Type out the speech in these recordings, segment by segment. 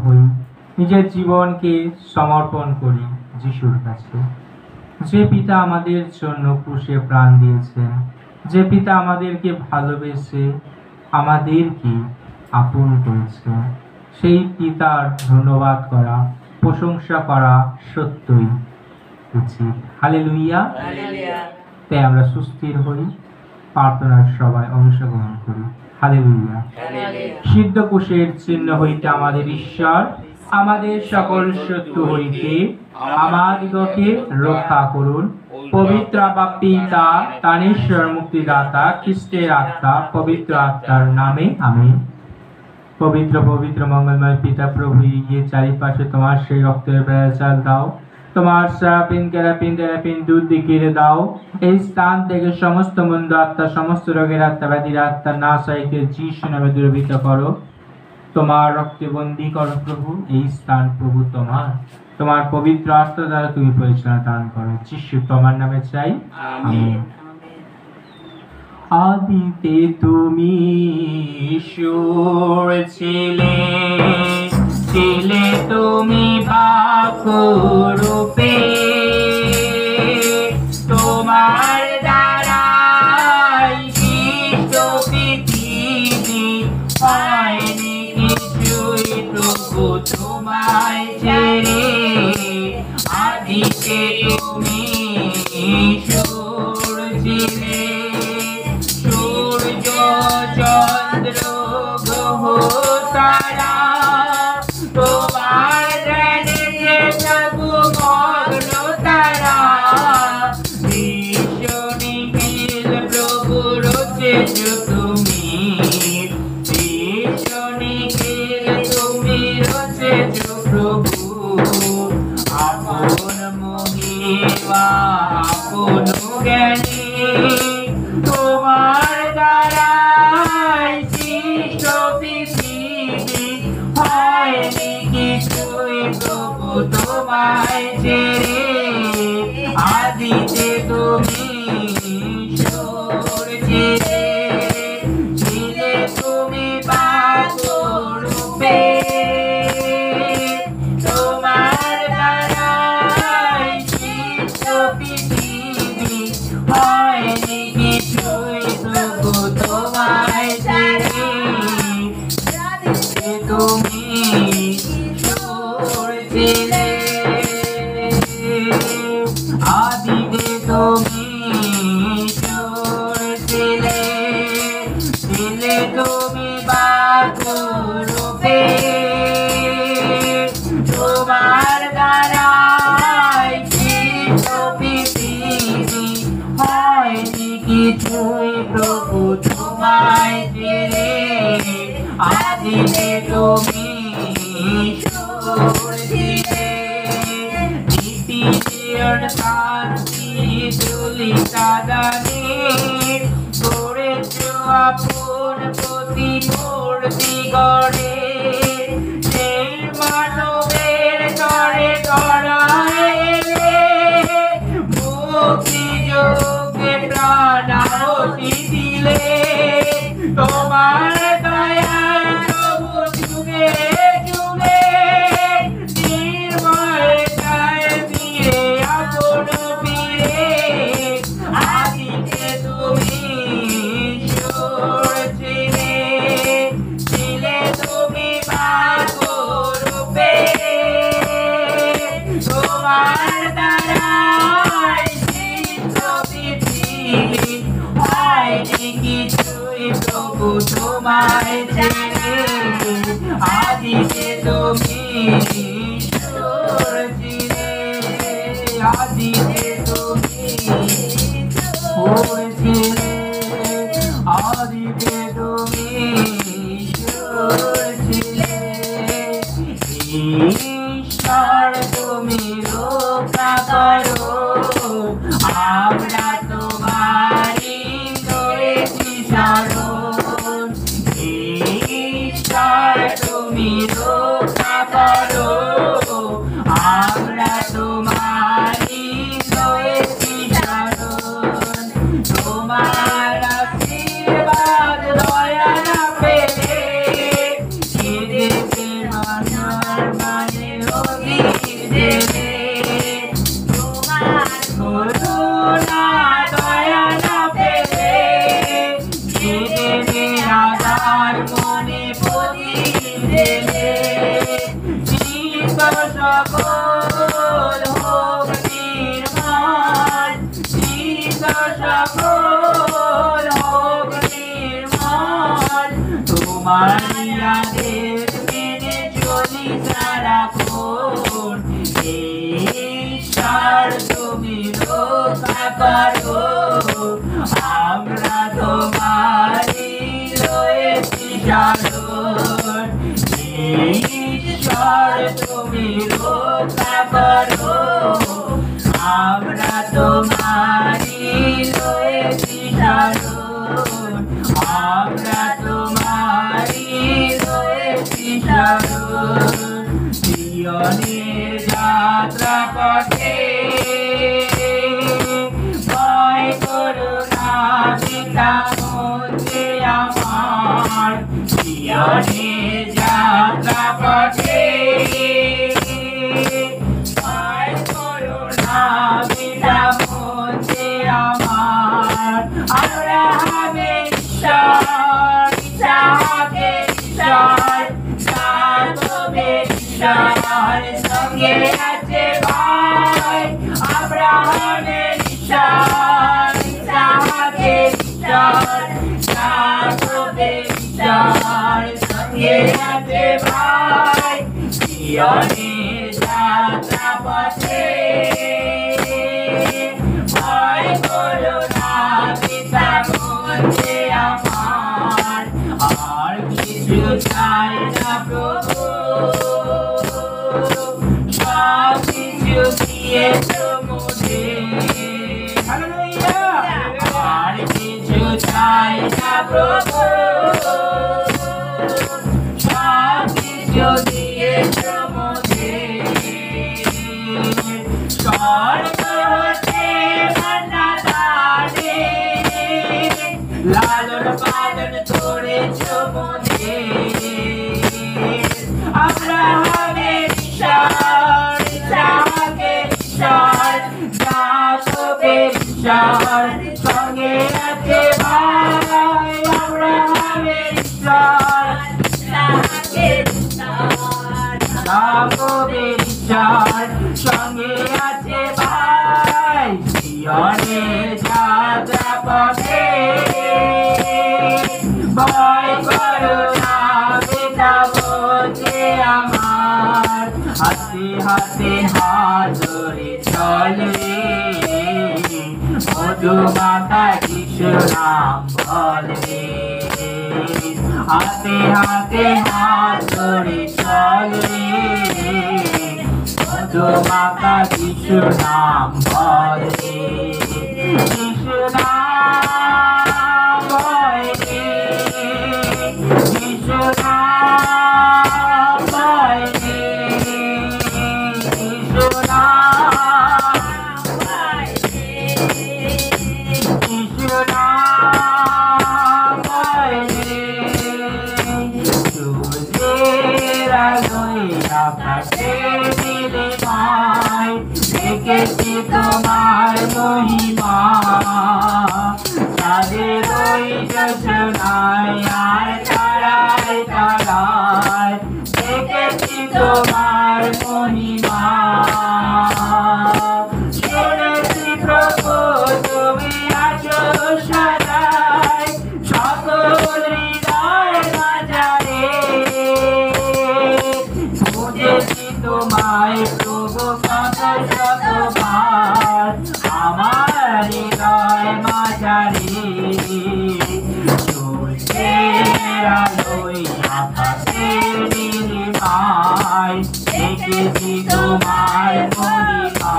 হই, নিজের জীবনকে সমর্পণ করি যিশুর কাছে। যে পিতা আমাদের জন্য ক্রুশে প্রাণ দিয়েছেন, যে পিতা আমাদেরকে ভালোবেসে আমাদেরকে আপন করেছে, সেই পিতার ধন্যবাদ করা, প্রশংসা করা সত্যই উচিত। হালেলুয়া। তাই আমরা সুস্থির হই, প্রার্থনার সবাই অংশগ্রহণ করি। হালেলুয়া। সিদ্ধ কুশের চিহ্ন হইতে আমাদের ঈশ্বর আমাদের সকল শত্রু হইতে আমাদিগকে রক্ষা করুন। পবিত্র পিতা তানেশ্বর মুক্তিদাতা খ্রিস্টের আত্মা পবিত্র আত্মার নামে আমিন। পবিত্র পবিত্র মঙ্গলময় পিতা প্রভু, গিয়ে চারিপাশে তোমার সেই রক্তের বেড়াচাল দাও, তোমার সারাপিন কেরাপিন তেরাপিন দুধ দিকিরে দাও। এই স্থান থেকে সমস্ত মন্দ আত্মা, সমস্ত রোগের আত্মা, ব্যাধির আত্মা নাশাইকে যিশু নামে দূরীভূত করো, তোমার রক্তে বন্দী করো প্রভু। এই স্থান প্রভু তোমার, তোমার পবিত্র আত্মা দ্বারা তুমি পরিচালনা দান করো। যিশু তোমার নামে চাই, আমিন। আদিতে তুমি ঈশ্বর ছিলে, ছিলে তুমি বাক্যরূপে, তোমার দ্বারাই সৃষ্ট পৃথিবী, হয়নি কিছুই প্রভু তোমায় ছেড়ে। আদিতে তুমি ঈশ্বর ছিলে, সূর্য চন্দ্র গ্রহ তারা তোমার ধ্যানে প্রভু মগ্ন তারা। বিশ্ব নিখিল প্রভু রচেছ তুমি, বিশ্ব নিখিল তুমি রচেছ প্রভু। আপন মহিমা আপন জ্ঞানী, তোমার দ্বারাই সৃষ্ট পৃথিবী, হয়নি কিছুই প্রভু তোমায় ছেড়ে। আদিতে তুমি ঈশ্বর ছিলে, ছিলে তুমি বাক্যরূপে, তোমার দ্বারাই সৃষ্ট পৃথিবী, হয়নি কিছুই প্রভু তোমায় ছেড়ে। তুমি ঈশ্বর ছিলে, আদিতে তুমি ঈশ্বর ছিলে, ছিলে তুমি বাক্যরূপে, তোমার দ্বারাই সৃষ্ট পৃথিবী, হয়নি কিছুই প্রভু তোমায় ছেড়ে। আদিতে তুমি ঈশ্বর ছিলে, নিত্যজীবন শান্তি তুলিতা দানে, করেছ আপন প্রতিমূর্তি গড়ে। সেই মানবের তরে করাইলে, মুক্তি যোগে প্রাণাহুতি দিলে। তোমার দয়ায় প্রভু যুগে যুগে, নির্মলতায় ফিরে আপন ফিরে। আদিতে তুমি ঈশ্বর ছিলে, ছিলে তুমি বাক্যরূপে, তোমার দ্বারাই সৃষ্ট পৃথিবী, হয়নি কিছুই প্রভু তোমায় ছেড়ে। আদিতে তুমি ঈশ্বর ছিলে, আদিতে তুমি ঈশ্বর ছিলে, আদিতে তুমি ঈশ্বর ছিলে। ঈশ্বর তুমি রক্ষা করো, আমরা তোমারই করেছি শরণ। ঈশ্বর তুমি রক্ষা করো, আমরা তোমারই করেছি শরণ। তোমার আশীর্বাদ দয়া না পেলে, কেঁদেছে মানুষ আমার মনে অগ্নি জেলে, তোমার করুণা দয়া না পেলে জেলে আধার মনে প্রদীপ জেলে, চিত সকল হোক নির্মল, চিত সকল হোক নির্মল, তোমার আদেশ মেনে চলি সারাক্ষণ, ঈশ্বর তুমি রক্ষা করো, আমরা তোমারই রয়েছি শরণ, ঈশ্বর তুমি রক্ষা করো, আমরা তোমারই রয়েছি শরণ, আমরা তোমারই রয়েছি শরণ। জীবনের যাত্রা পথে ভয় করো না পিতা মধ্যে আমার, জীবনের যাত্রা পথে ভয় করো না পিতা মধ্যে আমার, আব্রাহামের ঈশ্বর, ইসাহাকের ঈশ্বর, যাকবের ঈশ্বর সঙ্গে আছে ভাই, আব্রাহামের ঈশ্বর, ইসাহাকের ঈশ্বর, যাকবের ঈশ্বর সঙ্গে আছে ভাই, জীবনের যাত্রা পথে ভয় করো না পিতা মধ্যে আমার, আর কিছু চাই না প্রভু, সব কিছু দিয়েছো মুঝে, আর কিছু চাই না প্রভু, সব কিছু দিয়েছো মুঝে, স্বর্গ হতে মান্না দানে লালন পালন করেছো মুঝে, আব্রাহামের ঈশ্বর, ইসাহাকের ঈশ্বর, যাকবের ঈশ্বর সঙ্গে আছে ভাই, আব্রাহামের ঈশ্বর, ইসাহাকের ঈশ্বর, যাকবের ঈশ্বর সঙ্গে আছে ভাই, জীবনের যাত্রা পথে ভয় করো না পিতা মধ্যে আমার, হাতে হাতে হাত ধরে চলে মধুমাতা যিশু নাম বলে, হাতে হাতে হাত ধরে চলে মধুমাতা যিশু নাম বলে, যিশু নাম বলে, যিশু নাম বলে, যিশু নাম বলে, যিশু নাম বলে, সূর্যের আলোয় আকাশে নীলিমায় দেখেছি তোমার মহিমা, তাদের ওই যোজনায় আর তারায় তারায় দেখেছি তোমার মহিমা, শুনেছি প্রভু তুমি আছো সদাই সকল হৃদয় বাজারে, বুঝেছি তোমায় প্রভু কত শতবার আমার হৃদয় মাঝারে, সূর্যের আলোয় আকাশে নীলিমায় দেখেছি তোমার মহিমা,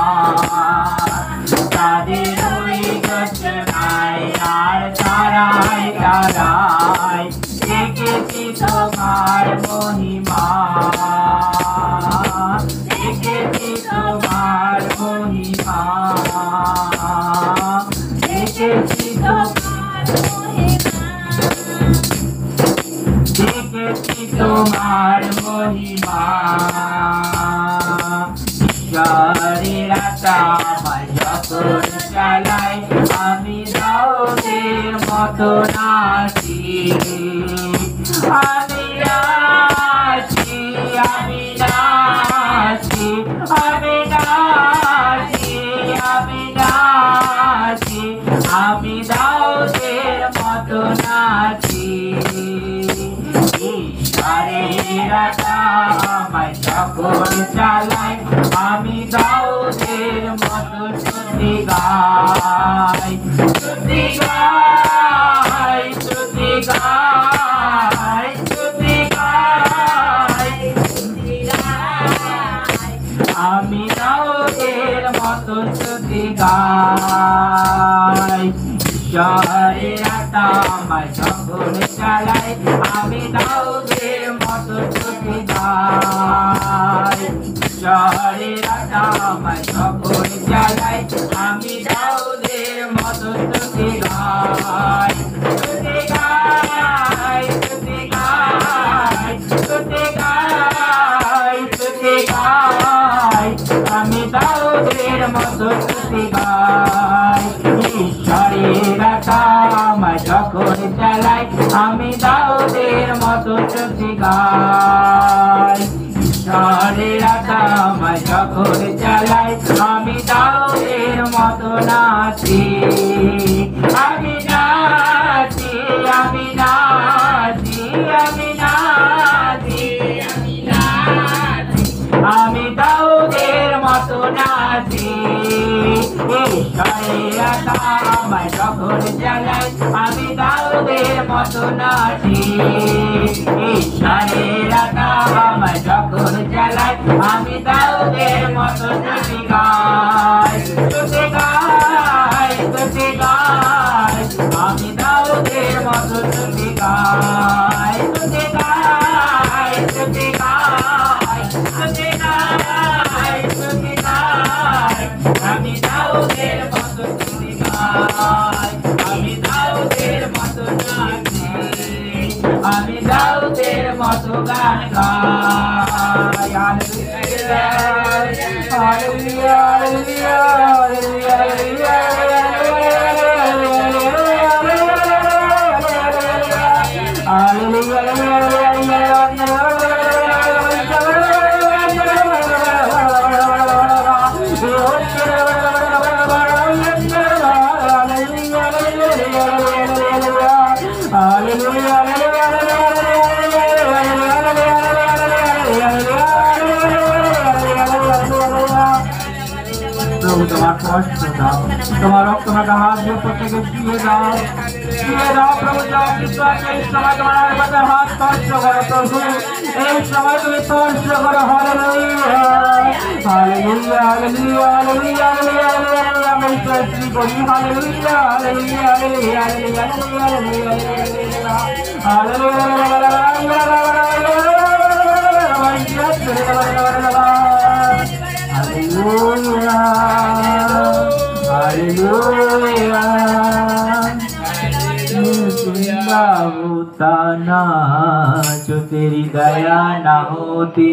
তাদের ওই গঠনায় আর তারায় তারায় দেখেছি তোমার মহিমা, দেখেছি তোমার মহিমা, দেখেছি তোমার মহিমা, দেখেছি তোমার মহিমা। ঈশ্বরের আত্মা আমায় যখন চালায় আমি দাউদের মতো নাচি আমি নাচি আমি নাচি আমি নাচি আমি নাচি আমি দাউদের মতো নাচি ঈশ্বরের আত্মা আমায় যখন চালায় আমি দাউদের মতো স্তুতি গাই স্তুতি গাই স্তুতি গাই স্তুতি গাই স্তুতি গাই আমি দাউদের মতো স্তুতি গাই ঈশ্বরের আত্মা আমায় যখন চালায় আমি দাউদের মতো স্তুতি গাই ঈশ্বরের আত্মা আমায় যখন চালায় আমি দাউদের মতো স্তুতি গাই স্তুতি গাই স্তুতি গাই স্তুতি গাই স্তুতি গাই আমি দাউদের মতো স্তুতি গাই ঈশ্বরের আত্মা আমায় যখন চালায় আমি দাউদের মতো স্তুতি গাই ঈশ্বরের আত্মা আমায় যখন চালায় আমি দাউদের মতো নাচি আমি নাচি আমি নাচি আমি নাচি আমি নাচি আমি দাউদের মতো নাচি ঈশ্বরের আত্মা আমায় যখন চালায় আমি দাউদের মতো নাচি ঈশ্বরের আত্মা আমায় যখন চালায় আমি দাউদের মতো স্তুতি গাই স্তুতি গাই স্তুতি গাই আমি দাউদের মতো স্তুতি গাই স্তুতি গাই স্তুতি গাই স্তুতি গাই স্তুতি গাই আমি দাউদের মতো স্তুতি গাই আমি দাউদের মতো নাচি আমি দাউদের মতো গান গাই হালেলুয়া হালেলুয়া হালেলুয়া প্রভু তোমার কষ্ট দাও তোমার রক্ত মাখা হাত দিয়ে প্রত্যেকে শুয়ে দাও প্রভু যাও বিশ্বাস এই সময় তোমার আরেকবার হাত স্পর্শ করো প্রভু এই সময় তুমি স্পর্শ করো hallelujah hallelujah hallelujah hallelujah hallelujah আমি স্তুতি করি হালেলুয়া হালেলুয়া হালেলুয়া হালেলুয়া जिंदा होता ना जो तेरी दया ना होती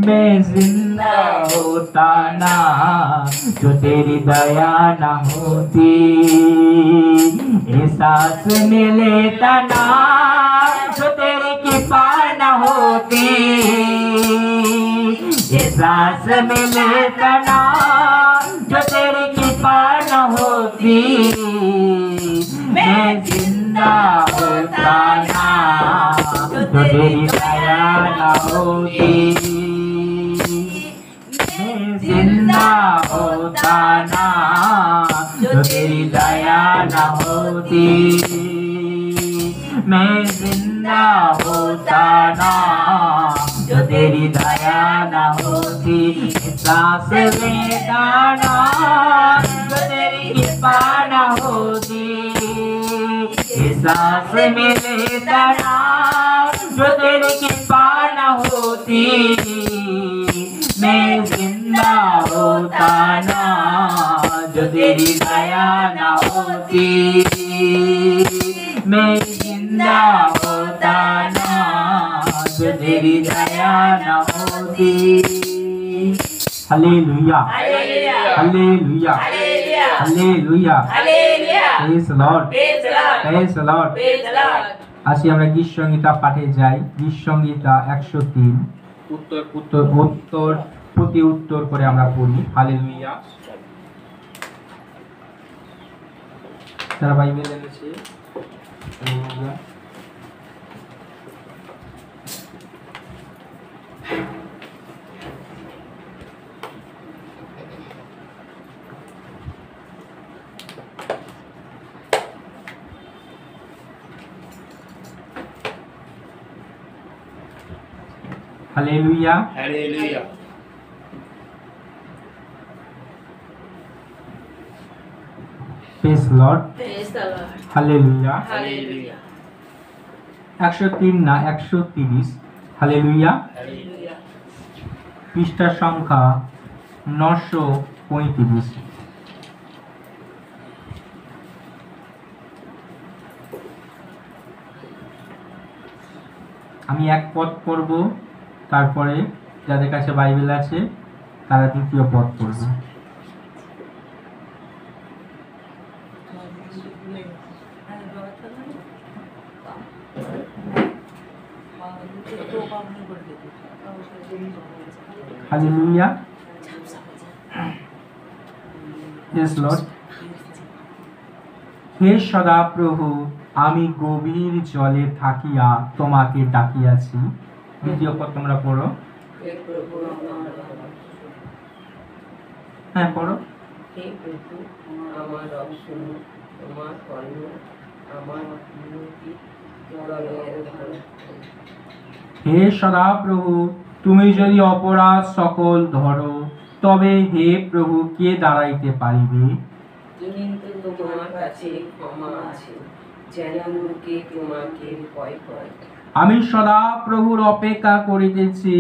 मैं जिंदा होता ना जो तेरी दया ना होती ये सांस में लेता ना जो तेरी कृपा ना होती ये सांस में लेता ना जो तेरी कृपा न होती मैं जिंदा होता ना जो तेरी दया न होती मैं जिंदा होता ना जो तेरी दया न होती मैं जिंदा होता ना जो तेरी दया न होती सांस लेता ना जो तेरी कृपा न होती सांस में लेता ना जो तेरी कृपा न होती मैं जिंदा होता ना जो तेरी दया न होती मैं जिंदा होता ना जो तेरी दया न होती Hallelujah. Hallelujah. Hallelujah. Praise the Lord. Praise the Lord. আসি আমরা গীত সংহিতা পাঠে যাই। গীত সংহিতা 103 উত্তর উত্তর উত্তর প্রতি উত্তর করে আমরা পড়ি। হালেলুয়া। যারা বাইবেল এনেছে hallelujah. Hallelujah. Hallelujah. Praise the Lord. Praise the Lord. Hallelujah. Hallelujah. 103 না 130 Hallelujah. Hallelujah. পৃষ্ঠা সংখ্যা 935। আমি এক পদ পড়ব, তারপরে যাদের কাছে বাইবেল আছে তারা দ্বিতীয় পদ পড়বে। Hallelujah. Yes, Lord. হে সদাপ্রভু, আমি গভীর জলে থাকিয়া তোমাকে ডাকিয়াছি। দ্বিতীয় পদ তোমরা পড়ো। হ্যাঁ পড়ো। হে প্রভু, আমার রক্ষণ, তোমার কর্ণ, আমার উন্নতি, প্রলয়ের ধারণ। হে সদাপ্রভু, তুমি যদি অপরাধ সকল ধরো, তবে হে প্রভু কে দাঁড়াইতে পারিবে? কিন্তু তোমার কাছে ক্ষমা আছে, যেন লোকে তোমাকে ভয় করে। আমি সদা প্রভুর অপেক্ষা করিতেছি,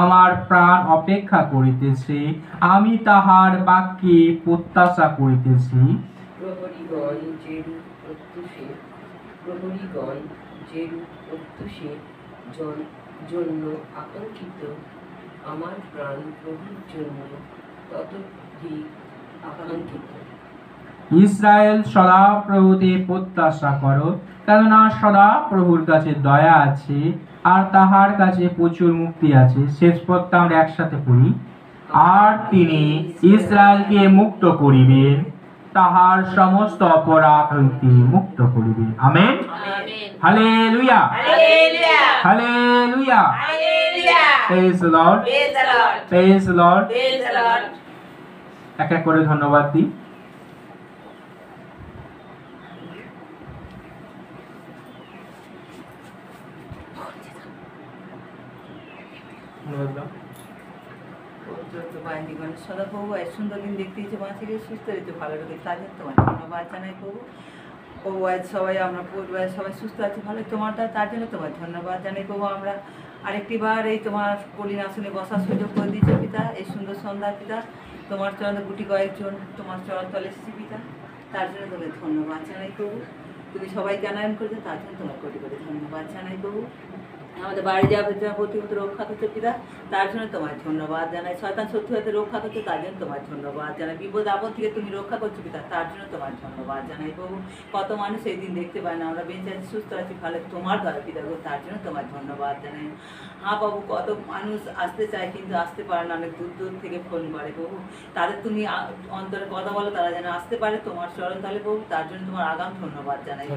আমার প্রাণ অপেক্ষা করিতেছে, আমি তাহার বাক্যে প্রত্যাশা করিতেছি। প্রহরীগণ যেরূপ প্রত্যুষে জন্য আকাঙ্ক্ষিত, আমার প্রাণ প্রভুর জন্য ততোধিক আকাঙ্ক্ষিত। ইসরায়েল সদা প্রভুতে প্রত্যাশা করো, কেননা সদা প্রভুর কাছে দয়া আছে আর তাহার কাছে প্রচুর মুক্তি আছে। শেষ পদটা আমরা একসাথে পড়ি। আর তিনি ইসরায়েলকে মুক্ত করিবেন, তাহার সমস্ত অপরাধ হইতে মুক্ত করিবেন। Amen. Hallelujah. Hallelujah. Praise the Lord. Praise the Lord. এক এক করে ধন্যবাদ দিই। সদাপ্রভু এক সুন্দর দিন দেখতে ইচ্ছে বাঁচিয়ে সুস্থ রয়েছে, ভালো রেখে তার জন্য তোমার ধন্যবাদ জানাই প্রভু। প্রভু আজ সবাই আমরা পরিবার সবাই সুস্থ আছি, ভালো তোমার তার জন্য তোমার ধন্যবাদ জানাই প্রভু। আমরা আরেকটি বার এই তোমার কলিন আসনে বসার সুযোগ করে দিয়েছো পিতা, এই সুন্দর সন্ধ্যা পিতা। তোমার চরণে গুটি কয়েকজন তোমার চরণ তলে এসেছি পিতা, তার জন্য তোমাকে ধন্যবাদ জানাই প্রভু। তুমি সবাইকে আনয়ন করেছো, তার জন্য তোমার কোটি কোটি ধন্যবাদ জানাই প্রভু। আমাদের বাড়ি যাবে প্রতিমত রক্ষা করছে পিতা, তার জন্য তোমার ধন্যবাদ জানাই। শয়তান শত্রু হাতে রক্ষা করছে, তার জন্য তোমার ধন্যবাদ জানাই। বিপদ আপদ থেকে তুমি রক্ষা করছো পিতা, তার জন্য তোমার ধন্যবাদ জানাই প্রভু। কত মানুষ এই দিন দেখতে পায় না, আমরা বেঁচে আছি সুস্থ আছি ভালো তোমার দ্বারা পিতা, তার জন্য তোমার ধন্যবাদ জানাই। হ্যাঁ বাবু, কত মানুষ আসতে চায় কিন্তু আসতে পারে না, অনেক দূর দূর থেকে ফোন করে প্রভু। তাদের তুমি অন্তরে কথা বলো, তারা যেন আসতে পারে তোমার চরণ তলে প্রভু, তার জন্য তোমার আগাম ধন্যবাদ জানাই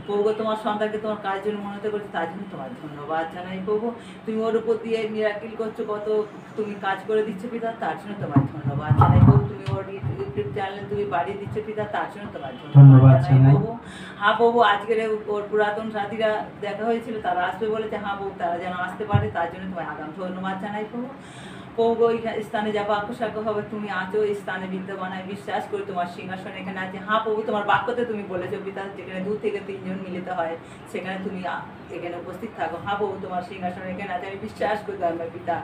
প্রভু। তোমার সন্তানকে তোমার কাজের জন্য মনে করছে, তার জন্য তোমার ধন্যবাদ জানাই প্রভু। তুমি ওর উপর দিয়ে মিরাকিল করছো, কত তুমি কাজ করে দিচ্ছ পিতা, তার জন্য তোমার ধন্যবাদ জানাই প্রভু। তুমি ওর ইউটিউব চ্যানেল তুমি বাড়িয়ে দিচ্ছ পিতা, তার জন্য তোমার ধন্যবাদ জানাই প্রভু। হ্যাঁ প্রভু, আজকের ওর পুরাতন সাথীরা দেখা হয়েছিল, তারা আসবে বলেছে, হ্যাঁ প্রভু তারা যেন আসতে পারে, তার জন্য তোমার আগাম ধন্যবাদ জানাই প্রভু। প্রভু ওই স্থানে যাবো আকস্মাক হবে, তুমি আছো এই স্থানে বিদ্যমান, বিশ্বাস করি তোমার সিংহাসন এখানে আছে। হ্যাঁ প্রভু, তোমার বাক্যতে তুমি বলেছো পিতা, যেখানে 2 থেকে 3 জন মিলিত হয় সেখানে তুমি এখানে উপস্থিত থাকো। হ্যাঁ প্রভু, তোমার সিংহাসন এখানে আছে, আমি বিশ্বাস করি আমার পিতা।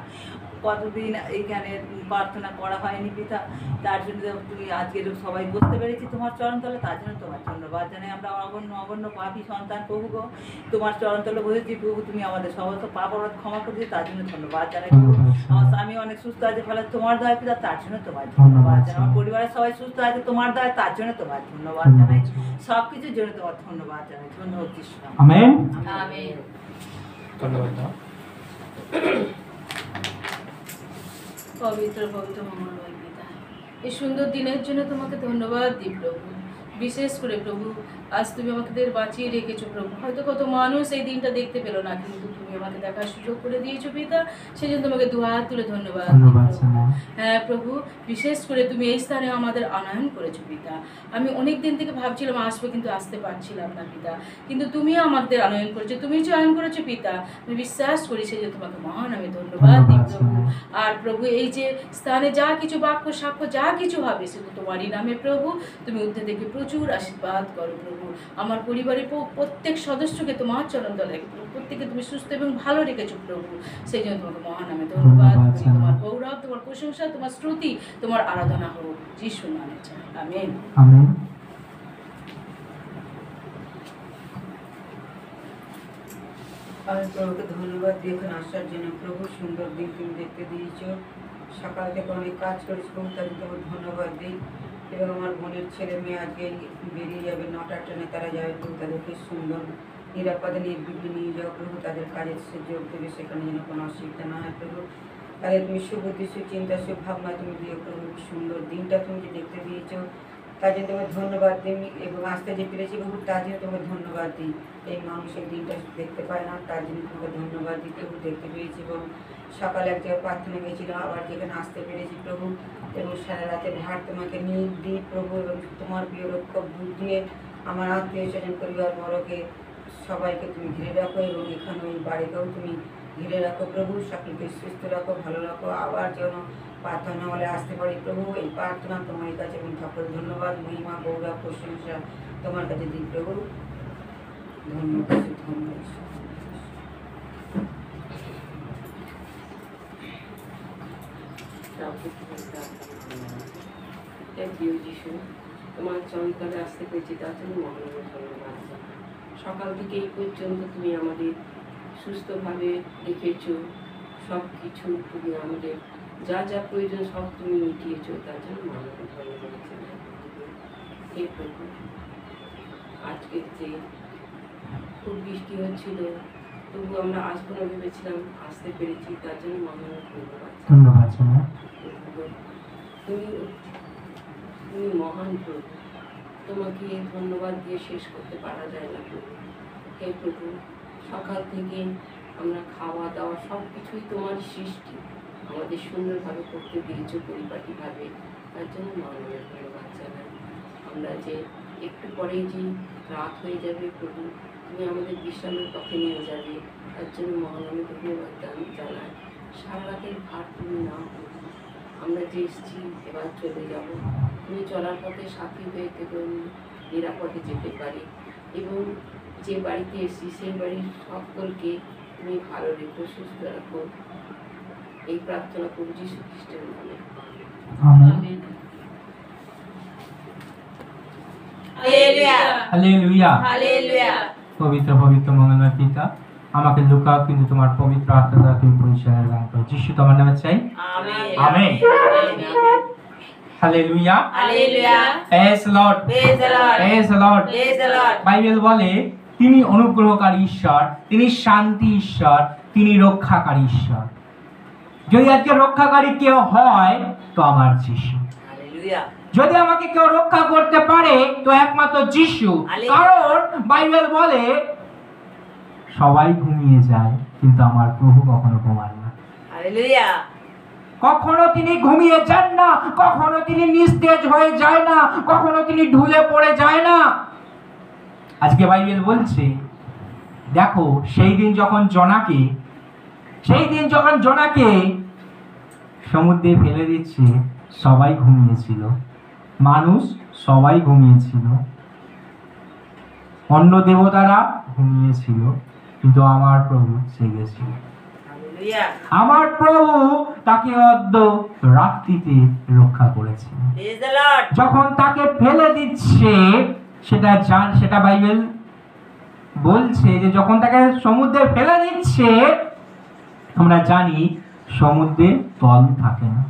কতদিন এইখানে প্রার্থনা করা হয়নি পিতা, তার জন্য তুমি আজকে সবাই বুঝতে পেরেছি তোমার চরণতলে, তার জন্য তোমার ধন্যবাদ জানাই। আমরা অগণ্য পাপী সন্তান প্রভু গো, তোমার চরণতলে বসেছি প্রভু, তুমি আমাদের সমস্ত পাপ অপরাধ ক্ষমা করে দিও, তার জন্য ধন্যবাদ জানাই প্রভু। আমার স্বামী অনেক সুস্থ আছে ফলে তোমার দয়া পিতা তার জন্য তোমার ধন্যবাদ জানাই। আমার পরিবারের সবাই সুস্থ আছে তোমার দয়া তার জন্য তোমার ধন্যবাদ জানাই। সব কিছুর জন্য তোমার ধন্যবাদ জানাই। ধন্যবাদ যিশু। আমেন। আমেন। ধন্যবাদ দাও। পবিত্র পবিত্র মঙ্গলময় পিতা, এই সুন্দর দিনের জন্য তোমাকে ধন্যবাদ দিই প্রভু। বিশেষ করে প্রভু আজ তুমি আমাদের বাঁচিয়ে রেখেছো প্রভু। হয়তো কত মানুষ এই দিনটা দেখতে পেলো না, কিন্তু তুমি আমাকে দেখার সুযোগ করে দিয়েছো পিতা, সেই জন্য তোমাকে দুহাত তুলে ধন্যবাদ দিই ধন্যবাদ প্রভু। জানাই। হ্যাঁ প্রভু, বিশেষ করে তুমি এই স্থানে আমাদের আনয়ন করেছো পিতা। আমি অনেক দিন থেকে ভাবছিলাম আসবো, কিন্তু আসতে পারছিলাম না পিতা, কিন্তু তুমিও আমাদের আনয়ন করেছো, তুমি চয়ন করেছো পিতা। আমি বিশ্বাস করি সেই জন্য তোমাকে মহান আমি ধন্যবাদ দিই ধন্যবাদ প্রভু। জানাই। আর প্রভু এই যে স্থানে যা কিছু বাক্য সাক্ষ্য যা কিছু হবে শুধু তোমারই নামে প্রভু। তুমি ঊর্ধ্বে থেকে প্রচুর আশীর্বাদ করো প্রভু। আমার পরিবারের প্রত্যেক সদস্যকে তোমার চরণ তলে প্রত্যেকে তুমি সুস্থ এবং ভালো রেখেছো প্রভু। সেই জন্য তোমাকে মহান নামে ধন্যবাদ ধন্যবাদ করি। জানাই। তোমার গৌরব, তোমার প্রশংসা, তোমার স্তুতি, তোমার আরাধনা হোক যিশুর নামে চাই। আমেন। আমেন। আমি প্রভুকে ধন্যবাদ দিই এখানে আসার জন্য। প্রভু সুন্দর দিন তুমি দেখতে দিয়েছ, সকাল থেকে অনেক কাজ করেছি প্রভু, তাদের তোমার ধন্যবাদ দিই। এবং আমার বোনের ছেলে মেয়ে আজকে বেরিয়ে যাবে 9টার ট্রেনে, তারা যাবে প্রভু, তাদেরকে সুন্দর নিরাপদে নির্বিঘ্নে নিয়ে যাও প্রভু। তাদের কাজের সে যোগ দেবে, সেখানে যেন কোনো অসুবিধা না হয় প্রভু। তাদের তুমি সুবুদ্ধি সুচিন্তা সুভাবনা তুমি দিও প্রভু। সুন্দর দিনটা তুমি যে দেখতে দিয়েছ তার জন্য তোমার ধন্যবাদ দিই। এবং আসতে যে পেরেছি প্রভু তার জন্য তোমাকে ধন্যবাদ দিই। এই মানুষের দিনটা দেখতে পায় না, তার জন্য তোমাকে ধন্যবাদ দিই প্রভু। দেখতে পেয়েছি এবং সকালে এক জায়গায় প্রার্থনা গেছিলাম, আবার যেখানে আসতে পেরেছি প্রভু। এবং সারা রাতে ভার তোমাকে নিয়ে দিই প্রভু। এবং তোমার প্রিয় রক্ষক বুদ্ধ দিয়ে আমার আত্মীয় স্বজন পরিবার বড়কে সবাইকে তুমি ঘিরে রাখো, এবং এখানে ওই বাড়িতেও তুমি ঘিরে রাখো প্রভু। সকলকে সুস্থ রাখো, ভালো রাখো, আবার যেন প্রার্থনা হলে আসতে পারি প্রভু। এই প্রার্থনা তোমার কাছে এবং সকল ধন্যবাদ, মহিমা, গৌরব, প্রশংসা তোমার কাছে দিই প্রভু। ধন্যবাদ, ধন্যবাদ। যিশু, তোমার চরণতলে আসতে পেরেছি তার জন্য মহান ধন্যবাদ। সকাল থেকে এই পর্যন্ত তুমি আমাদের সুস্থভাবে রেখেছো, সব কিছু তুমি আমাদের যা যা প্রয়োজন সব তুমি মিটিয়েছো, তার জন্য মহান ধন্যবাদ জানাই। হে প্রভু, আজকের যে খুব বৃষ্টি হচ্ছিল, তবু আমরা আসবো না ভেবেছিলাম, আসতে পেরেছি, তার জন্য মহান ধন্যবাদ। ধন্যবাদ জানাই। তুমি তুমি মহান প্রভু, তোমাকে ধন্যবাদ দিয়ে শেষ করতে পারা যায় না প্রভু। হে প্রভু, সকাল থেকে আমরা খাওয়া দাওয়া সব কিছুই তোমার সৃষ্টি, আমাদের সুন্দরভাবে করতে দিয়েছো পরিপাটিভাবে, তার জন্য মহানের ধন্যবাদ জানাই। আমরা যে একটু পরেই যে রাত হয়ে যাবে প্রভু, তুমি আমাদের বিশ্রামের পথে নিয়ে যাবে, তার জন্য মহানের ধন্যবাদ জানাই। সারা রাতের ভার তুমি নাও প্রভু। আমরা যে এসেছি এবার চলে যাব, তুমি চলার পথে সাথী হয়ে থেকে নিরাপদে যেতে পারি, এবং যে বাড়িতে এসেছি সেই বাড়ির সকলকে তুমি ভালো রেখো, সুস্থ রাখো। এই প্রার্থনা করছি যীশু খ্রিস্টের নামে। আমেন। Hallelujah, hallelujah. হালেলুয়া। পবিত্র পবিত্র মঙ্গলময় পিতা, আমাকে লুকাও, কিন্তু তোমার পবিত্র আত্মা দ্বারা তুমি পরিচয় দান করো। যিশু তোমার নামে চাই। Amen. Amen. Hallelujah. Hallelujah. Praise the Lord. Praise the Lord. Praise the Lord. Praise the Lord. Bible বলে তিনি অনুগ্রহকারী ঈশ্বর, তিনি শান্তি ঈশ্বর, তিনি রক্ষাকারী ঈশ্বর। যদি আজকে রক্ষাকারী কেউ হয় তো আমার যিশু। হালেলুয়া। যদি আমাকে কেউ রক্ষা করতে পারে তো একমাত্র যিশু। কারণ বাইবেল বলে সবাই ঘুমিয়ে যায়, কিন্তু আমার প্রভু কখনো ঘুমান না। হালেলুয়া। কখনো তিনি ঘুমিয়ে যান না, কখনো তিনি নিস্তেজ হয়ে যায় না, কখনো তিনি ঢুলে পড়ে যায় না। আজকে বাইবেল বলছে, দেখো সেই দিন যখন জোনাকে সমুদ্রে ফেলে দিচ্ছে, সবাই ঘুমিয়েছিল, মানুষ সবাই ঘুমিয়েছিল, অন্য দেবতারা ঘুমিয়েছিল, কিন্তু আমার প্রভু জেগেছিল। হালেলুয়া। আমার প্রভু তাকে অদ্য রাত্রিতে রক্ষা করেছে। Praise the Lord. যখন তাকে ফেলে দিচ্ছে, সেটা বাইবেল বলছে যে যখন তাকে সমুদ্রে ফেলে দিচ্ছে, আমরা জানি সমুদ্রের তল থাকে না,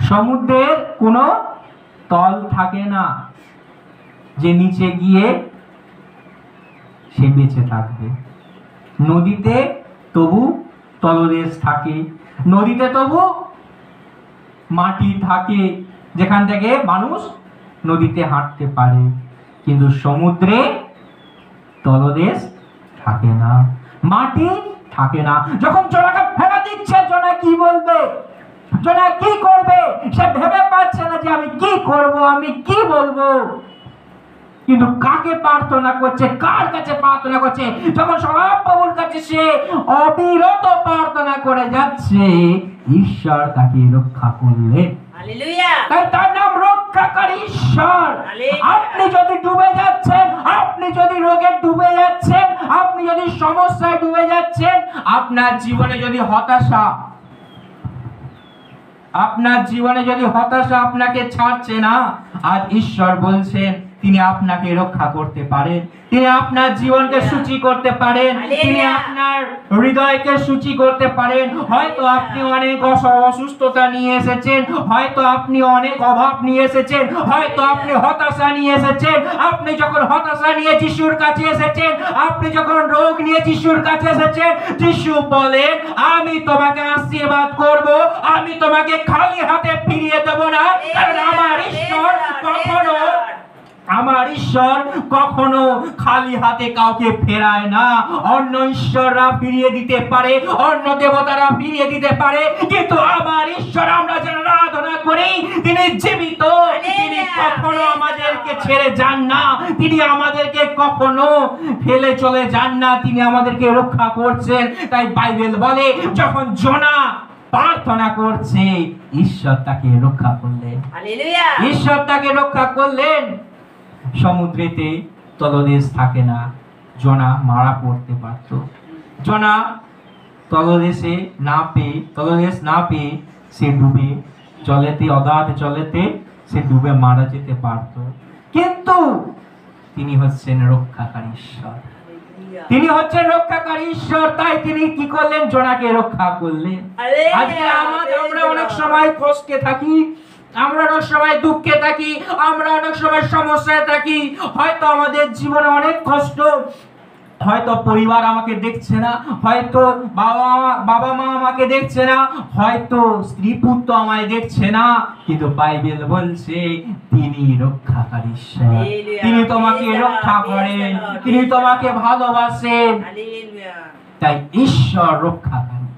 সমুদ্রের কোনো তল থাকে না যে নিচে গিয়ে সে বেঁচে থাকবে। নদীতে তবু তলদেশ থাকে, নদীতে তবু মাটি থাকে যেখান থেকে মানুষ নদীতে হাঁটতে পারে, কিন্তু সমুদ্রে তলদেশ থাকে না, মাটি থাকে না। যখন জোনাকে ফেলে দিচ্ছে, জোনা কি বলবে, জোনা কি করবে, সে ভেবে পাচ্ছে না যে আমি কি করব, আমি কি বলবো। কিন্তু কাকে প্রার্থনা করছে, কার কাছে প্রার্থনা করছে? যখন সভাপ্রভুর কাছে সে অবিরত প্রার্থনা করে যাচ্ছে, ঈশ্বর তাকে রক্ষা করলেন। হালেলুয়া। তাই তার নাম রক্ষাকারী ঈশ্বর। আপনি যদি ডুবে যাচ্ছেন, আপনি যদি রোগে ডুবে যাচ্ছেন, আপনি যদি সমস্যায় ডুবে যাচ্ছেন, আপনার জীবনে যদি হতাশা, আপনার জীবনে যদি হতাশা আপনাকে ছাড়ছে না, আজ ঈশ্বর বলছেন তিনি আপনাকে রক্ষা করতে পারেন, তিনি আপনার জীবনকে সূচি করতে পারেন, তিনি আপনার হৃদয়কে সূচি করতে পারেন। হয়তো আপনি অনেক অসুস্থতা নিয়ে এসেছেন, হয়তো আপনি অনেক অভাব নিয়ে এসেছেন, হয়তো আপনি হতাশা নিয়ে এসেছেন। আপনি যখন হতাশা নিয়ে যিশুর কাছে এসেছেন, আপনি যখন রোগ নিয়ে যিশুর কাছে এসেছেন, যিশু বলেন আমি তোমাকে আশীর্বাদ করব, আমি তোমাকে খালি হাতে ফিরিয়ে দেব না। কারণ আমার ঈশ্বর কখনো খালি হাতে কাউকে ফেরায় না। অন্য ঈশ্বররা ফিরিয়ে দিতে পারে, অন্য দেবতারা ফিরিয়ে দিতে পারে, কিন্তু আমার ঈশ্বর আমরা যারা আরাধনা করি তিনি জীবিত, তিনি কখনো আমাদেরকে ছেড়ে যান না, তিনি আমাদেরকে কখনো ফেলে চলে যান না, তিনি আমাদেরকে রক্ষা করছেন। তাই বাইবেল বলে যখন জোনা প্রার্থনা করছে, ঈশ্বর তাকে রক্ষা করলেন। হালেলুয়া। ঈশ্বর তাকে রক্ষা করলেন। সমুদ্রেতে তলদেশ থাকে না, জোনা মারা পড়তে পারত। জোনা তলদেশ না পেয়ে সে ডুবে জলেতে, অগাধ জলেতে সে ডুবে মারা যেতে পারত, কিন্তু তিনি হচ্ছেন রক্ষাকারী ঈশ্বর, তিনি হচ্ছেন রক্ষাকারী ঈশ্বর। তাই তিনি কি করলেন? জোনাকে রক্ষা করলেন। আজকে আমরা অনেক সময় কষ্টে থাকি, আমরা অনেক সময় দুঃখে থাকি, আমরা অনেক সময় সমস্যায় থাকি। হয়তো আমাদের জীবনে অনেক কষ্ট, হয়তো পরিবার আমাকে দেখছে না, হয়তো বাবা মা আমাকে দেখছে না, হয়তো স্ত্রী পুত্র আমায় দেখছে না, কিন্তু বাইবেল বলছে তিনি রক্ষাকারী ঈশ্বর, তিনি তোমাকে রক্ষা করেন, তিনি তোমাকে ভালোবাসেন। তাই ঈশ্বর রক্ষাকারী।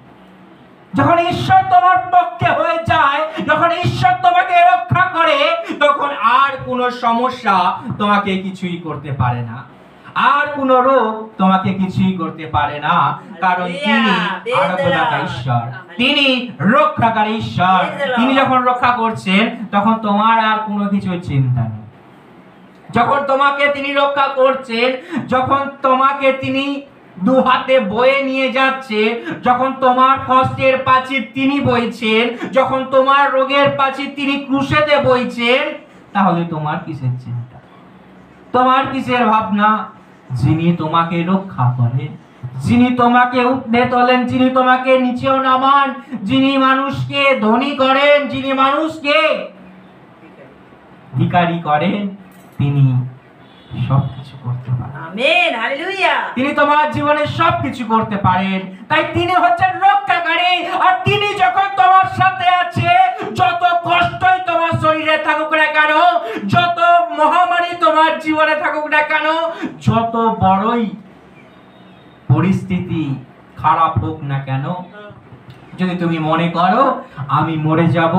যখন ঈশ্বর তোমার পক্ষে হয়ে যায়, যখন ঈশ্বর তোমাকে রক্ষা করে, তখন আর কোনো সমস্যা তোমাকে কিছুই করতে পারে না, আর কোনো রোগ তোমাকে কিছুই করতে পারে না, কারণ তিনি আরাধনাকারী ঈশ্বর, তিনি রক্ষাকারী ঈশ্বর। তিনি যখন রক্ষা করছেন, তখন তোমার আর কোনো কিছু চিন্তা নেই। যখন তোমাকে তিনি রক্ষা করছেন, যখন তোমাকে তিনি দু হাতে বয়ে নিয়ে যাচ্ছে, যখন তোমার কষ্টের প্রাচীর তিনি বইছেন, যখন তোমার রোগের প্রাচীর তিনি ক্রুশেতে বইছেন, তাহলে তোমার কিসের চিন্তা, তোমার কিসের ভাবনা? যিনি তোমাকে রক্ষা করেন, যিনি তোমাকে উঠে তোলেন, যিনি তোমাকে নিচেও নামান, যিনি মানুষকে ধনী করেন, যিনি মানুষকে ভিখারি করেন, তিনি সবকিছু করতে পারেন। Amen, hallelujah. তিনি তোমার জীবনে সবকিছু করতে পারেন। তাই তিনি হচ্ছেন রক্ষাকারী। আর তিনি যখন তোমার সাথে আছে, যত কষ্টই তোমার শরীরে থাকুক না কেন, যত মহামারী তোমার জীবনে থাকুক না কেন, যত বড়ই পরিস্থিতি খারাপ হোক না কেন, যদি তুমি মনে করো আমি মরে যাব,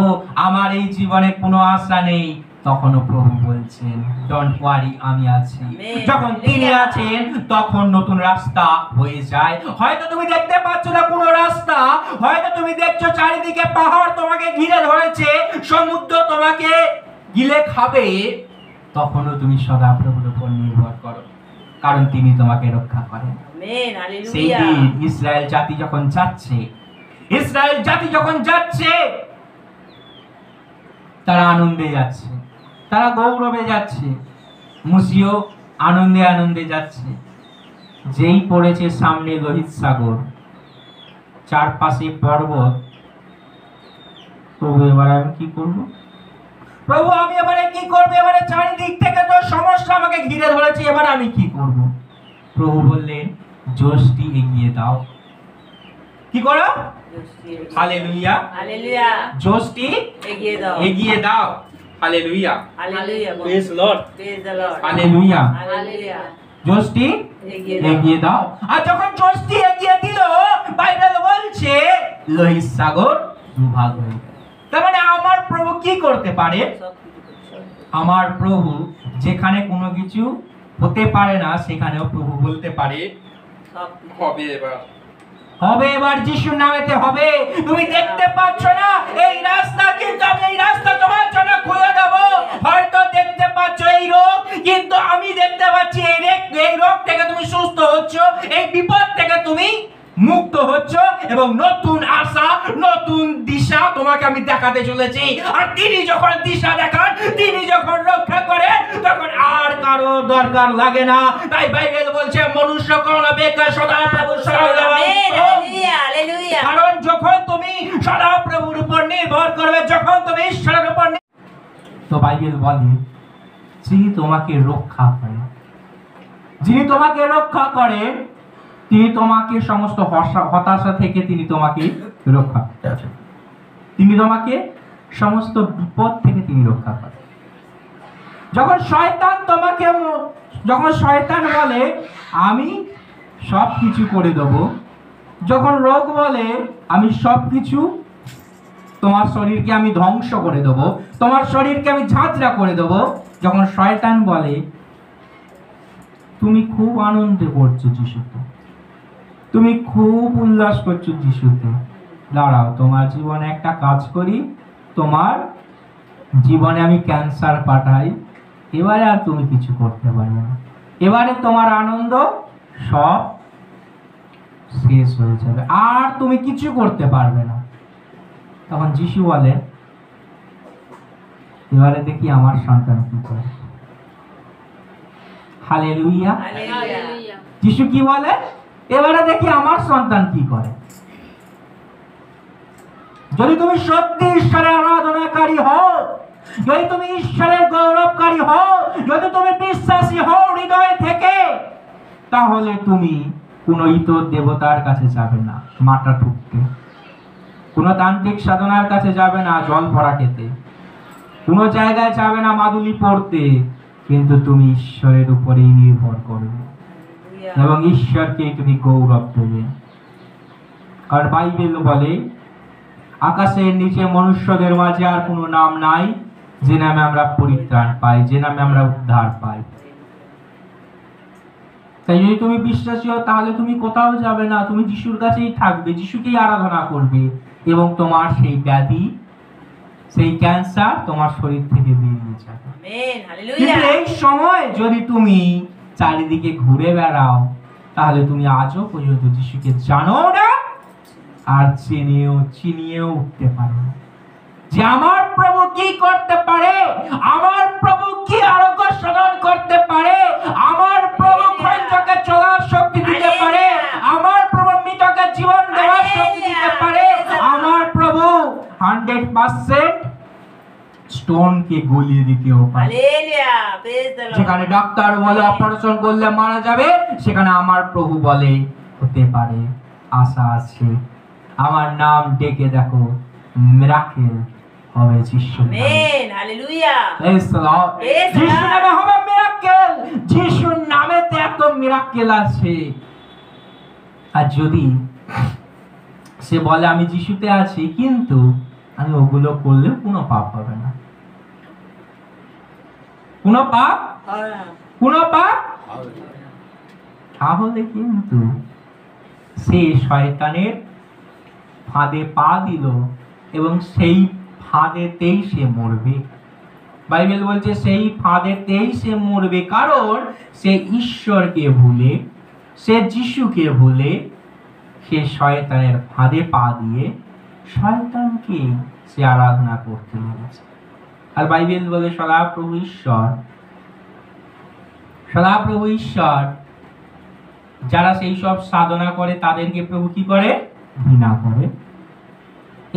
আমার এই জীবনে কোনো আশা নেই, তখনও প্রভু বলছেন ডোন্ট ওয়ারি, আমি আছি। যখন তিনি আছেন, তখন নতুন রাস্তা হয়ে যায়। হয়তো তুমি দেখতে পাচ্ছ না কোনো রাস্তা, হয়তো তুমি দেখছো চারিদিকে পাহাড় তোমাকে ঘিরে ধরেছে, সমুদ্র তোমাকে গিলে খাবে, তখনও তুমি সদা প্রভুর উপর নির্ভর করো, কারণ তিনি তোমাকে রক্ষা করেন। Amen, hallelujah. সেই দিন ইসরায়েল জাতি যখন যাচ্ছে, তারা আনন্দে যাচ্ছে, তারা গৌরবে যাচ্ছে, মুসিও আনন্দে আনন্দে যাচ্ছে। যেই পড়েছে সামনে লোহিত সাগর, চারপাশে পর্বত, প্রভু এবার আমি কি করব? প্রভু আমি এবারে কি করব? এবারে চারিদিক থেকে তো সমস্যা আমাকে ঘিরে ধরেছে, এবার আমি কি করব? প্রভু বললেন জোশটি এগিয়ে দাও। কি করো? হালেলুয়া, হালেলুয়া, জোশটি এগিয়ে দাও, এগিয়ে দাও। Hallelujah, hallelujah, praise lord, praise the lord, hallelujah. Hallelujah, জোশটি এগিয়ে দাও। এগিয়ে দাও। আর যখন জোশটি এগিয়ে দিল, বাইবেল বলছে লোহিত সাগর দুভাগ হয়ে গেল। তার মানে আমার প্রভু কি করতে পারে? সব কিছু করছে। আমার প্রভু যেখানে কোনো কিছু হতে পারে না, সেখানেও প্রভু বলতে পারে সব কিছু। হবে এবার, হবে এবার, যিশুর নামেতে হবে। তুমি দেখতে পাচ্ছ না এই রাস্তা, কিন্তু আমি এই রাস্তা তোমার জন্য খুলে দেব। হয়তো দেখতে পাচ্ছ এই রোগ, কিন্তু আমি দেখতে পাচ্ছি এই রোগ থেকে তুমি সুস্থ হচ্ছ, এই বিপদ থেকে তুমি মুক্ত হচ্ছ, এবং নতুন আশা, নতুন দিশা তোমাকে আমি দেখাতে চলেছি। আর তিনি যখন দিশা দেখান, তিনি যখন রক্ষা করেন, তখন আর কারো দরকার লাগে না। তাই বাইবেল বলছে মনুষ্য করোনা বেকার সদা প্রভু শরণ লও। Amen, hallelujah, hallelujah. কারণ যখন তুমি সদা প্রভুর উপর নির্ভর করবে, যখন তুমি ঈশ্বরের উপর তো বাইবেল বলে যিনি তোমাকে রক্ষা করেন, যিনি তোমাকে রক্ষা করেন, তিনি তোমাকে সমস্ত হতাশা থেকে তিনি তোমাকে রক্ষা করেন, তিনি তোমাকে সমস্ত বিপদ থেকে তিনি রক্ষা করেন। যখন শয়তান বলে আমি সব কিছু করে দেব, যখন রোগ বলে আমি সব কিছু, তোমার শরীরকে আমি ধ্বংস করে দেব, তোমার শরীরকে আমি ঝাঁঝরা করে দেব, যখন শয়তান বলে তুমি খুব আনন্দ করছো যিশুতে, তুমি খুব উল্লাস করছো যিশুতে, দাঁড়াও তোমার জীবনে একটা কাজ করি, তোমার জীবনে আমি ক্যান্সার পাঠাই, এবারে আর তুমি কিছু করতে পারবে না, এবারে তোমার আনন্দ সব শেষ হয়ে যাবে, আর তুমি কিছু করতে পারবে না। তখন যিশু বলে এবারে দেখি আমার সন্তান কি করে। Hallelujah, hallelujah. যিশু কি বলে? এবারে দেখি আমার সন্তান কি করে। যদি তুমি সত্যি ঈশ্বরের আরাধনাকারী হও, যদি তুমি ঈশ্বরের গৌরবকারী হও, যদি তুমি বিশ্বাসী হও হৃদয় থেকে, তাহলে তুমি কোন ইতর দেবতার কাছে যাবে না মাথা ঠুকতে, কোন তান্ত্রিক সাধনার কাছে যাবে না জল ভরা খেতে, কোন জায়গায় যাবে না মাদুলি পড়তে, কিন্তু তুমি ঈশ্বরের উপরেই নির্ভর করবে এবং ঈশ্বরকে তুমি গৌরব দেবে। কারণ বাইবেল বলে আকাশের নিচে মনুষ্যদের মাঝে আর কোনো নাম নাই যে নামে আমরা পরিত্রাণ পাই, যে নামে আমরা উদ্ধার পাই। তাই যদি তুমি বিশ্বাসী হও, তাহলে তুমি কোথাও যাবে না, তুমি যিশুর কাছেই থাকবে, যিশুকেই আরাধনা করবে, এবং তোমার সেই ব্যাধি, সেই ক্যান্সার তোমার শরীর থেকে বেরিয়ে যাবে। Amen, hallelujah. কিন্তু এই সময় যদি তুমি চারিদিকে ঘুরে বেড়াও, তাহলে তুমি আজও পর্যন্ত যিশুকে জানো না, আর চিনিয়েও উঠতে পারো না যে আমার প্রভু কি করতে পারে, আমার প্রভু কি আরোগ্য সাধন করতে পারে, আমার প্রভু খঞ্জকে চলার শক্তি দিতে পারে, আমার প্রভু মৃতকে জীবন দেওয়ার শক্তি দিতে পারে, আমার প্রভু 100% স্টোনকে গলিয়ে দিতেও পারে। Hallelujah, praise the Lord. যেখানে ডাক্তার বলে অপারেশন করলে মারা যাবে, সেখানে আমার প্রভু বলে হতে পারে, আশা আছে, আমার নাম ডেকে দেখো, মিরাকেল হবে যিশুর নামে। Amen, hallelujah. Praise the Lord. Praise the যিশুর Lord. নামে হবে মিরাকেল, যিশুর নামেতে এত মিরাকেল আছে। আর যদি সে বলে আমি যিশুতে আছি, কিন্তু আমি ওগুলো করলে কোনো পাপ হবে না, কোনো পাপ, কোনো পাপ, তাহলে কিন্তু সে শয়তানের ফাঁদে পা দিল এবং সেই ফাঁদেতেই সে মরবে। বাইবেল বলছে সেই ফাঁদেতেই সে মরবে, কারণ সে ঈশ্বরকে ভুলে, সে যিশুকে ভুলে, সে শয়তানের ফাঁদে পা দিয়ে শয়তানকে সে আরাধনা করতে লেগেছে। আর বাইবেল বলে সদাপ্রভু ঈশ্বর যারা সেই সব সাধনা করে তাদেরকে প্রভু কি করে? ঘৃণা করে।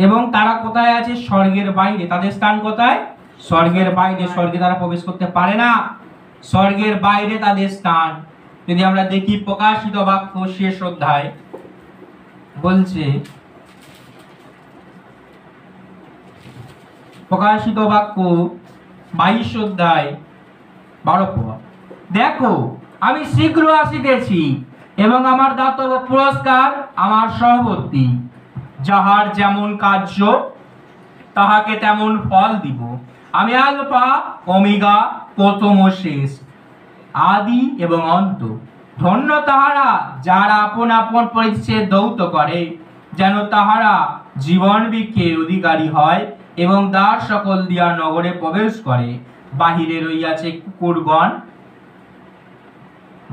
এবং তারা কোথায় আছে? স্বর্গের বাইরে। তাদের স্থান কোথায়? স্বর্গের বাইরে। স্বর্গে তারা প্রবেশ করতে পারে না, স্বর্গের বাইরে তাদের স্থান। যদি আমরা দেখি প্রকাশিত বাক্য শেষ অধ্যায় বলছে, প্রকাশিত বাক্য 22 অধ্যায় 12 পদ, দেখো আমি শীঘ্র আসিতেছি এবং আমার দাতব্য পুরস্কার আমার সহবর্তী, যাহার যেমন কার্য তাহাকে তেমন ফল দিব। আমি আলফা ওমেগা, প্রথম ও শেষ, আদি এবং অন্ত। ধন্য তাহারা যারা আপন আপন পরিচ্ছেদ দৌত করে, যেন তাহারা জীবন বৃক্ষের অধিকারী হয় এবং দ্বার সকল দিয়া নগরে প্রবেশ করে। বাহিরে রইয়াছে কুকুরগণ,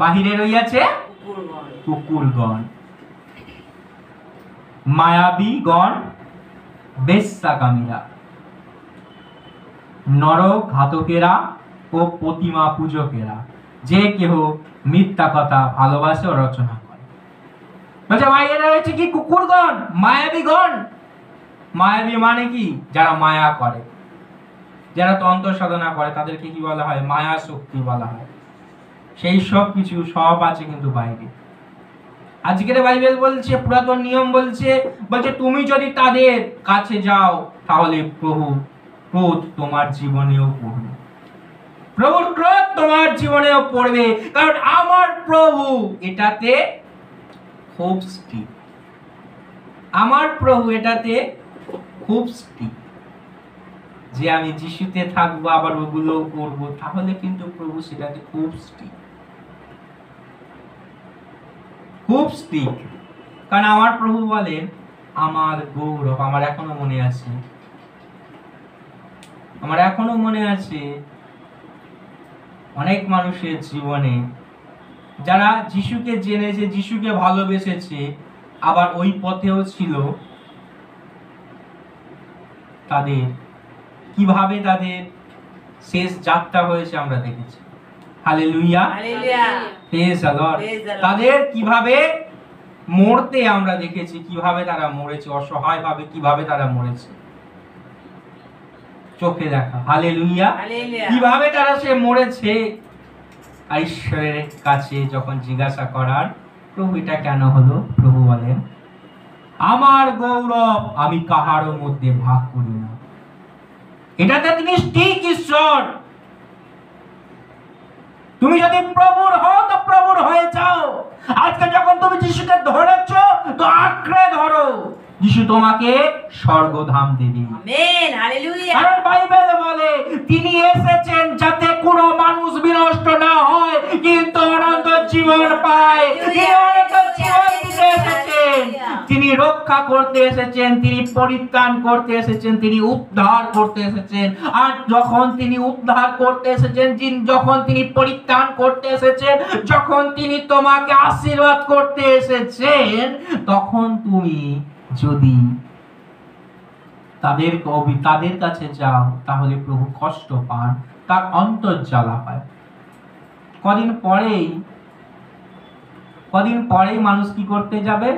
বাহিরে রইয়াছে কুকুরগণ, মায়াবীগণ, বেশ্যাকামীরা, নরক ঘাতকেরা ও প্রতিমা পূজকেরা, যে কেহ মিথ্যা কথা ভালোবাসে ও রচনা করে। বলছে বাইরে রয়েছে কি? কুকুরগণ, মায়াবীগণ। মায়াবী মানে কি? যারা মায়া করে, যারা তন্ত্র সাধনা করে, তাদেরকে কি বলা হয়? মায়া শক্তি বলা হয়। সেই সব কিছু সব আছে কিন্তু বাইরে। আজকের বাইবেল বলছে, পুরাতন নিয়ম বলছে, তুমি যদি তাদের কাছে যাও তাহলে প্রভু ক্রোধ তোমার জীবনেও পড়বে, প্রভুর ক্রোধ তোমার জীবনেও পড়বে, কারণ আমার প্রভু এটাতে খুব স্ট্রিক্ট। আমার প্রভু এটাতে খুব স্ট্রিক্ট যে আমি যিশুতে থাকবো আবার ওগুলো করবো, তাহলে কিন্তু প্রভু সেটাতে খুব স্ট্রিক্ট, খুব স্ট্রিক্ট। কারণ আমার প্রভু বলেন আমার গৌরব। আমার এখনো মনে আছে, আমার এখনো মনে আছে অনেক মানুষের জীবনে যারা যিশুকে জেনেছে, যিশুকে ভালোবেসেছে, আবার ওই পথেও ছিল, তাদের কিভাবে তাদের শেষ যাত্রা হয়েছে আমরা দেখেছি। Hallelujah, praise the Lord. তাদের কিভাবে মরতে আমরা দেখেছি, কিভাবে তারা মরেছে, অসহায় ভাবে কিভাবে তারা মরেছে, চোখে দেখা। হালেলুয়া, কিভাবে তারা সে মরেছে। আর ঈশ্বরের কাছে যখন জিজ্ঞাসা করার, প্রভু এটা কেন হলো, প্রভু বলেন আমার গৌরব আমি কাহারও মধ্যে ভাগ করি না। এটাতে তিনি ঠিক ঈশ্বর। তুমি যদি প্রভুর হও তো প্রভুর হয়ে যাও। আজকে যখন তুমি যিশুকে ধরেছ তো আঁকড়ে ধরো, যিশু তোমাকে স্বর্গধাম দেবে। Amen, hallelujah. কারণ বাইবেল বলে তিনি এসেছেন যাতে কোনো মানুষ বিনষ্ট না হয় কিন্তু অনন্ত জীবন পায়। তিনি রক্ষা করতে এসেছেন, তিনি পরিত্রাণ করতে এসেছেন, তিনি উদ্ধার করতে এসেছেন। আর যখন তিনি উদ্ধার করতে এসেছেন, যখন তিনি পরিত্রাণ করতে এসেছেন, যখন তিনি তোমাকে আশীর্বাদ করতে এসেছেন, তখন তুমি যদি তাদের কাছে যাও তাহলে প্রভু কষ্ট পান, তার অন্তর্জ্বালা হয়। কদিন পরেই মানুষ কি করতে যাবে?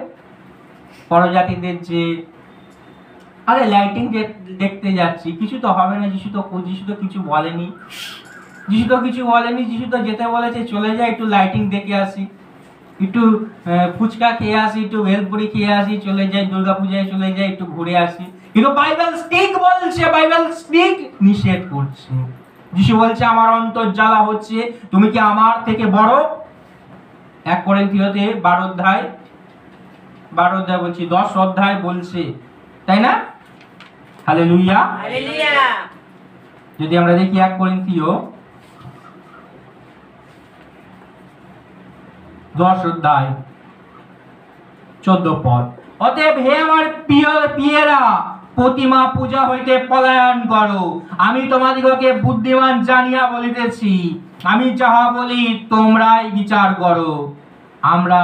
পরজাতিদের যে আরে লাইটিং দেখতে যাচ্ছি, কিছু তো হবে না, যিশু তো কিছু বলেনি, যিশু তো যেতে বলেছে চলে যায়, একটু লাইটিং দেখে আসি, একটু ফুচকা খেয়ে আসি, একটু ভেলপুরি খেয়ে আসি, চলে যাই, দুর্গাপূজায় চলে যাই, একটু ঘুরে আসি। কিন্তু বাইবেল স্টিক বলছে, বাইবেল স্টিক নিষেধ করছে। যিশু বলছে আমার অন্তর্জ্বালা হচ্ছে, তুমি কি আমার থেকে বড়? 1 করিন্থীয়তে 12 অধ্যায় বলছি, 10 অধ্যায় বলছে, তাই না? Hallelujah, hallelujah. যদি আমরা দেখি 1 করিন্থীয় 10 অধ্যায় 14 পদ, অতএব হে আমার প্রিয়েরা, প্রতিমা পূজা হইতে পলায়ন করো। আমি তোমাদিগকে বুদ্ধিমান জানিয়া বলিতেছি, আমি যাহা বলি তোমরাই বিচার করো। আমরা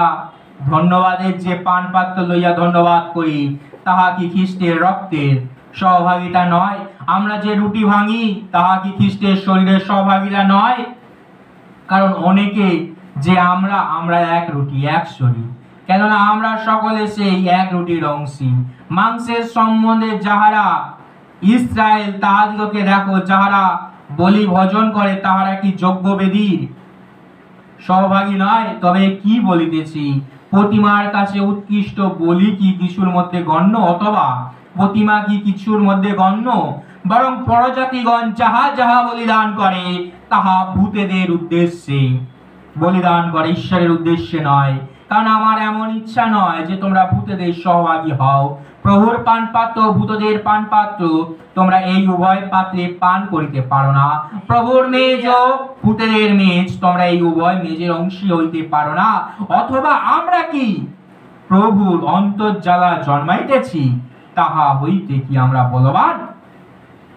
ধন্যবাদের যে পান পাত্র লইয়া ধন্যবাদ করি, তাহা কি খ্রিস্টের রক্তের সহভাগিতা নয়? আমরা যে রুটি ভাঙি, তাহা কি খ্রিস্টের শরীরের সহভাগিতা নয়? কারণ অনেকে যে আমরা এক রুটি, এক শরীর। কেননা আমরা সকলে সেই এক রুটির অংশী। মাংসের সম্বন্ধে যাহারা ইসরায়েল, তাহাদিগকে দেখো, যাহারা বলি ভজন করে তাহারা কি যজ্ঞবেদীর সহভাগী নয়? তবে কি বলিতেছি, প্রতিমার কাছে উৎকৃষ্ট বলি কি কিছুর মধ্যে গণ্য, অথবা প্রতিমা কি কিছুর মধ্যে গণ্য? বরং পরজাতিগণ যাহা যাহা বলিদান করে তাহা ভূতেদের উদ্দেশ্যে বলিদান করে, ঈশ্বরের উদ্দেশ্যে নয়। কারণ আমার এমন ইচ্ছা নয় যে তোমরা ভূতেদের সহভাগী হও। প্রভুর পান পাত্র, ভূতদের পান পাত্র, তোমরা এই উভয় পাত্রে পান করিতে পারো না। প্রভুর মেজ ও ভূতেদের মেজ, তোমরা এই উভয় মেজের অংশী হইতে পারো না। অথবা আমরা কি প্রভুর অন্তর্জ্বালা জন্মাইতেছি, তাহা হইতে কি আমরা বলবান?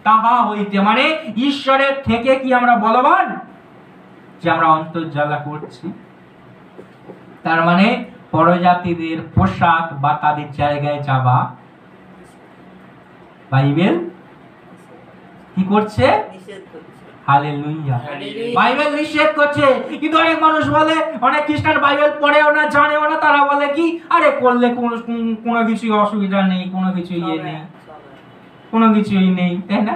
তাহা হইতে মানে ঈশ্বরের থেকে কি আমরা বলবান যে আমরা অন্তর্জ্বালা করছি? তার মানে পরজাতিদের পোশাক বা তাদের জায়গায় যাবা বাইবেল কি করছে? নিষেধ করছে। হালেলুয়া। হালেলুয়া। বাইবেল নিষেধ করছে, কিন্তু অনেক মানুষ বলে, অনেক খ্রিস্টান বাইবেল পড়েও না, জানেও না, তারা বলে কি আরে করলে কোনো কিছু অসুবিধা নেই, কোনো কিছু ইয়ে নেই, কোনো কিছুই নেই, তাই না?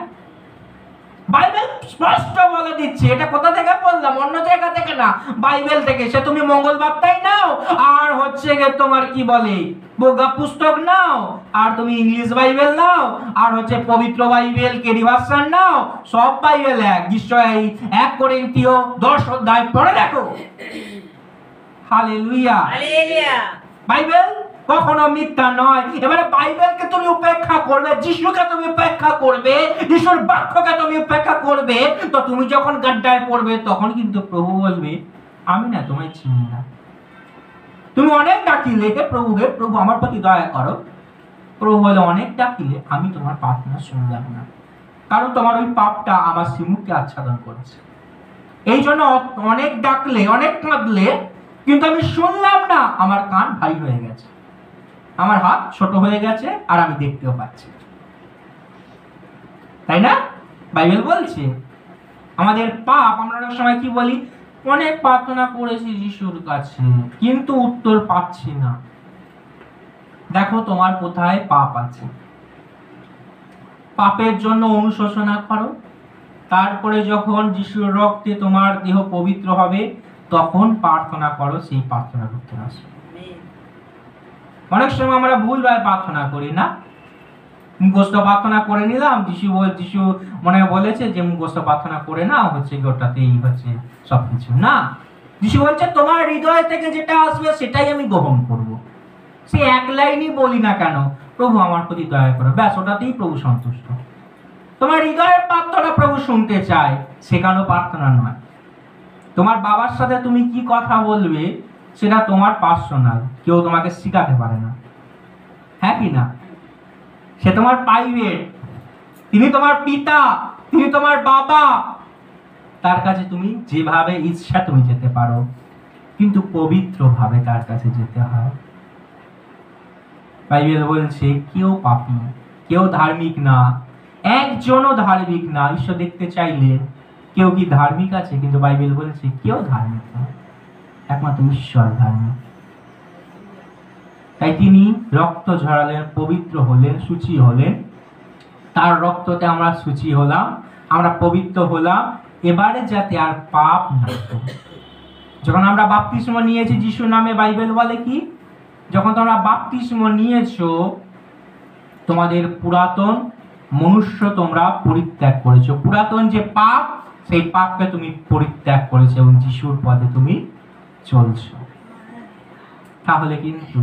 বাইবেল স্পষ্ট বলে দিচ্ছে। এটা কোথা থেকে পড়লাম? অন্য জায়গা থেকে না, বাইবেল থেকে। সে তুমি মঙ্গলবারটাই নাও, আর হচ্ছে গিয়ে তোমার কি বলে বোগা পুস্তক নাও, আর তুমি ইংলিশ বাইবেল নাও, আর হচ্ছে পবিত্র বাইবেল কেডি ভার্সন নাও, সব বাইবেল এক। এই 1 করিন্থীয় 10 অধ্যায় পড়ে দেখো। হালেলুয়া। হালেলুয়া। বাইবেল কখনো মিথ্যা নয়। এবারে বাইবেলকে তুমি উপেক্ষা করবে, যিশুকে তুমি উপেক্ষা করবে, যিশুর বাক্যকে তুমি উপেক্ষা করবে, তো তুমি যখন গাড্ডায় পড়বে তখন কিন্তু প্রভু বলবে আমি না তোমায় চিনি না। তুমি অনেক ডাকিলে হে প্রভু আমার প্রতি দয়া করো, প্রভু বলে অনেক ডাকিলে আমি তোমার প্রার্থনা শুনলাম না, কারণ তোমার ওই পাপটা আমার শ্রীমুখকে আচ্ছাদন করেছে। এই জন্য অনেক ডাকলে, অনেক কাঁদলে, কিন্তু আমি শুনলাম না, আমার কান ভারী হয়ে গেছে, আমার হাত ছোট হয়ে গেছে, আর আমি দেখতেও পাচ্ছি। তাই না? বাইবেল বলছে আমাদের পাপ, আমরা অনেক সময় কি বলি, অনেক প্রার্থনা করেছি যিশুর কাছে কিন্তু উত্তর পাচ্ছি না। দেখো তোমার কোথায় পাপ আছে, পাপের জন্য অনুশোচনা করো, তারপরে যখন যিশুর রক্তে তোমার দেহ পবিত্র হবে তখন প্রার্থনা করো, সেই প্রার্থনা করতে আসবে। অনেক সময় আমরা ভুলভাবে প্রার্থনা করি না, মুখস্থ প্রার্থনা করে নিলাম, যিশু মনে বলেছে যে মুখস্থ প্রার্থনা করে না, হচ্ছে গোটাতেই হচ্ছে সবকিছু না। যিশু বলছে তোমার হৃদয় থেকে যেটা আসবে সেটাই আমি গ্রহণ করব। সে এক লাইনই বলি না কেন, প্রভু আমার প্রতি দয়া করো, ব্যাস ওটাতেই প্রভু সন্তুষ্ট। তোমার হৃদয়ের প্রার্থনা প্রভু শুনতে চায়, শেখানো প্রার্থনা নয়। তোমার বাবার সাথে তুমি কি কথা বলবে সেটা তোমার পার্সোনাল, কেউ তোমাকে শিখাতে পারে না, হ্যাঁ কি না? সে তোমার প্রাইভেট, তিনি তোমার পিতা, তিনি তোমার বাবা, তার কাছে তুমি যেভাবে ইচ্ছা তুমি যেতে পারো, কিন্তু পবিত্রভাবে তার কাছে যেতে হয়। বাইবেল বলছে কেউ পাপী, কেউ ধার্মিক না, একজনও ধার্মিক না। ঈশ্বর দেখতে চাইলে কেউ কি ধার্মিক আছে? কিন্তু বাইবেল বলছে কেউ ধার্মিক না, একমাত্র ঈশ্বর ধার্মিক। তাই তিনি রক্ত ঝরালেন, পবিত্র হলেন, সূচি হলেন, তার রক্ততে আমরা সূচি হলাম, আমরা পবিত্র হলাম, এবারে যাতে আর পাপ না করি। যখন আমরা বাপ্তিস্ম নিয়েছি যিশুর নামে, বাইবেল বলে কি, যখন তোমরা বাপ্তিস্ম নিয়েছো তোমাদের পুরাতন মনুষ্য তোমরা পরিত্যাগ করেছো, পুরাতন যে পাপ সেই পাপকে তুমি পরিত্যাগ করেছো এবং যিশুর পথে তুমি চলছো। তাহলে কিন্তু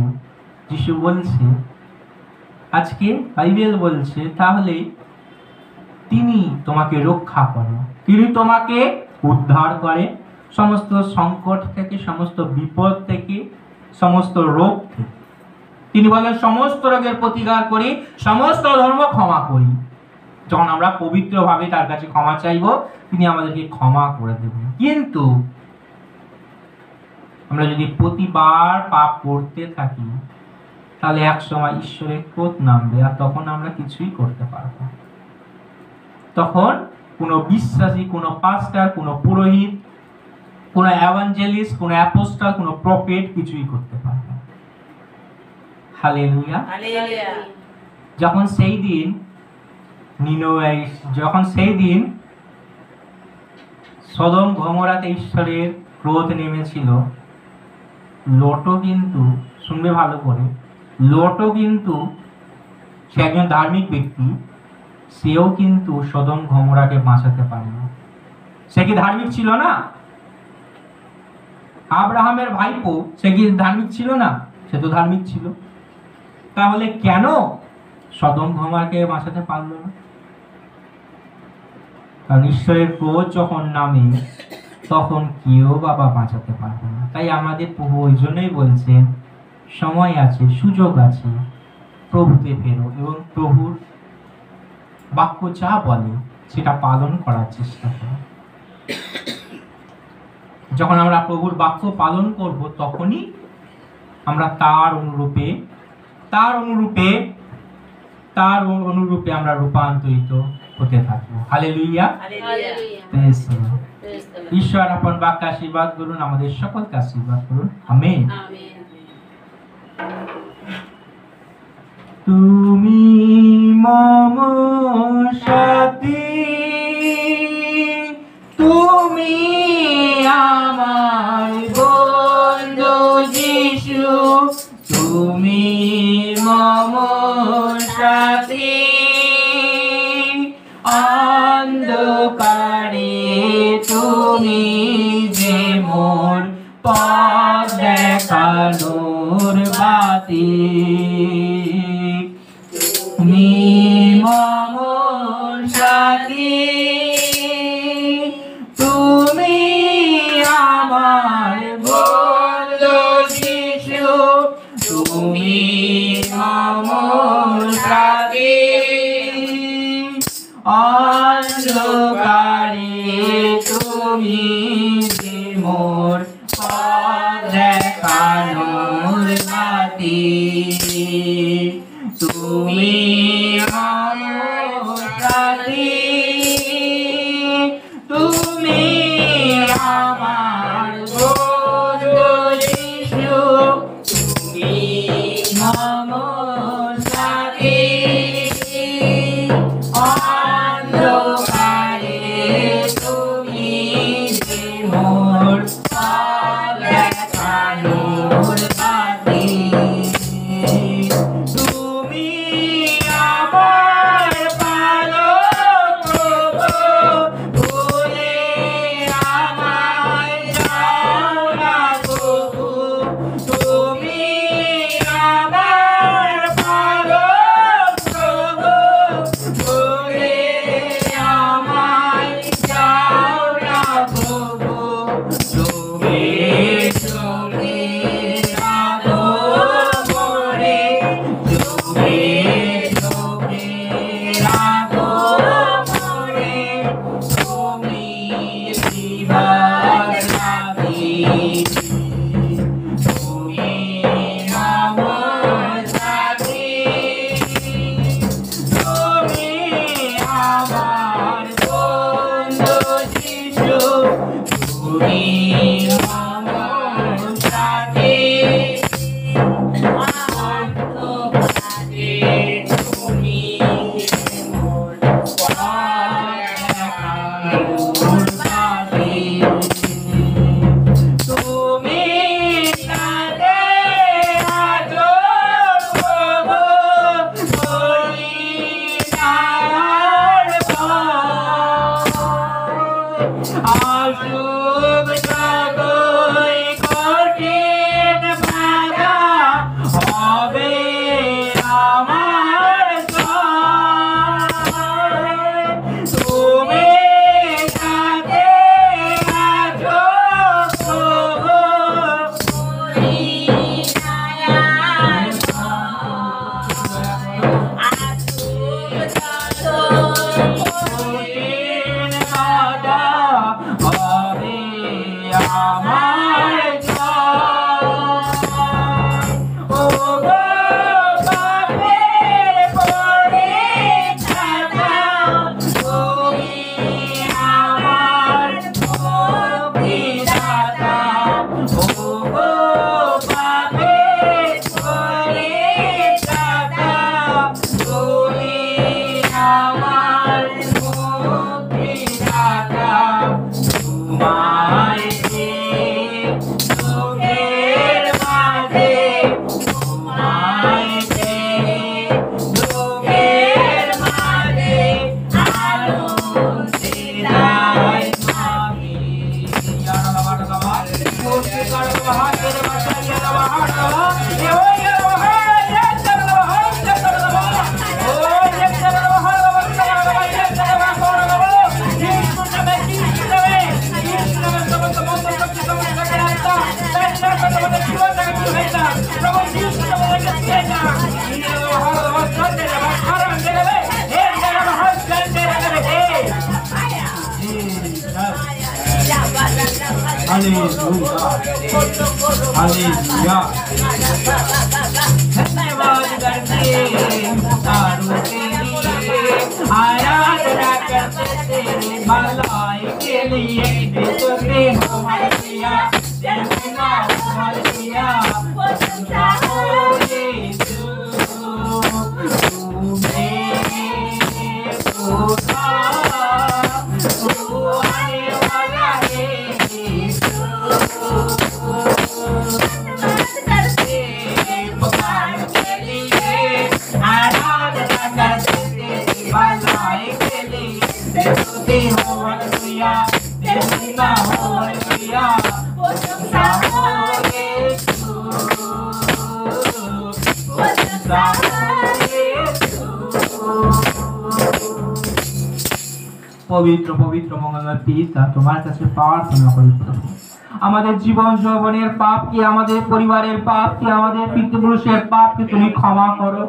যিশু বলছে, আজকে বাইবেল বলছে তাহলে তিনি তোমাকে রক্ষা করে, তিনি তোমাকে উদ্ধার করে সমস্ত সংকট থেকে, সমস্ত বিপদ থেকে, সমস্ত রোগ থেকে। তিনি বলেন সমস্ত রোগের প্রতিকার করি, সমস্ত ধর্ম ক্ষমা করি। যখন আমরা পবিত্রভাবে তার কাছে ক্ষমা চাইব, তিনি আমাদেরকে ক্ষমা করে দেবেন। কিন্তু আমরা যদি প্রতিবার পাপ করতে থাকি তাহলে এক সময় ঈশ্বরের ক্রোধ নামবে, আর তখন আমরা কিছুই করতে পারব না। তখন কোনো বিশ্বাসী, কোনো পাস্টার, কোনো পুরোহিত, কোনো এভাঞ্জেলিস্ট, কোনো অ্যাপোস্টল, কোনো প্রফেট কিছুই করতে পারবে না। হালেলুয়া। হালেলুয়া। যখন সেই দিন সদম গমোরাতে ঈশ্বরের ক্রোধ নেমেছিল, লোটও কিন্তু, শুনবে ভালো করে, লোটও কিন্তু সে একজন ধার্মিক ব্যক্তি, সেও কিন্তু সদম গমোরাকে বাঁচাতে পারেনি। সে কি ধার্মিক ছিল না? আব্রাহামের ভাইপো, সে কি ধার্মিক ছিল না? সে তো ধার্মিক ছিল। তাহলে কেন সদম গমোরাকে বাঁচাতে পারলো না? কারণ ঈশ্বরের ক্রোধ যখন নামে তখন কেউ বাবা বাঁচাতে পারবে না। তাই আমাদের প্রভু ওই জন্যই বলছেন, সময় আছে, সুযোগ আছে, প্রভুতে ফেরো এবং প্রভুর বাক্য যা বলে সেটা পালন করার চেষ্টা করো। যখন আমরা প্রভুর বাক্য পালন করব, তখনই আমরা তার অনুরূপে আমরা রূপান্তরিত হতে থাকবো। হালেলুয়া। Praise the Lord। ঈশ্বর আপন বাক্য আশীর্বাদ করুন, আমাদের সকলকে আশীর্বাদ করুন। আমেন। তুমি মম সাথী, তুমি আমার বন্ধু যিশু, তুমি মম সাথী, অন্ধকারে তুমি যে মোর পথ দেখানোর বাতি, তুমি মম সাথী, তুমি আমার বন্ধু যিশু, তুমি মম সাথী, অন্ধকারে তুমি যে মোর পথ দেখানোর বাতি, তুমি আমার সাথী, তুমি আমার বন্ধু যিশু, তুমি আমার সাথী, অন্ধকারে তুমি যে মোর পথ দেখানোর বাতি, তুমি আমার পালক প্রভু, ভুলে আমায় যাও না প্রভু, তুমি আমার পালক প্রভু, ভুলে আমায় যাও না প্রভু, তুমি চোখে রাখো মোরে, তুমি চোখে রাখো মোরে, তুমি জীবন সাথী, তুমি আমার সাথী, তুমি আমার বন্ধু যিশু, তুমি আমার সাথী, অন্ধকারে তুমি মোর পথ দেখানোর বাতি, তুমি কাঁধে আছো প্রভু, বলিদানের পথ, আসুক সকল কঠিন বাধা, হবে আমার জয়, তুমি কাঁধে আছো প্রভু, বলিদানের পথ, আসুক সকল কঠিন বাধা, আমার মুক্তিদাতা, তোমায় পেয়ে লোকের মাঝে, তোমায় পেয়ে লোকের মাঝে আনন্দিতায় আমি। Hallelujah. धन्यवाद करते पुकारो तेरी, आराधना करते तेरी भलाई के लिए, देखते हो हल्दिया, देखना हो हल्दिया, बंदा हो यीशु, तू मेरे खुदा, तू आने वाला है यीशु। পবিত্র পবিত্র মঙ্গলময় পিতা, তোমার কাছে প্রার্থনা করি প্রভু, আমাদের জীবন যৌবনের পাপকে, আমাদের পরিবারের পাপকে, আমাদের পিতৃপুরুষের পাপকে তুমি ক্ষমা করো।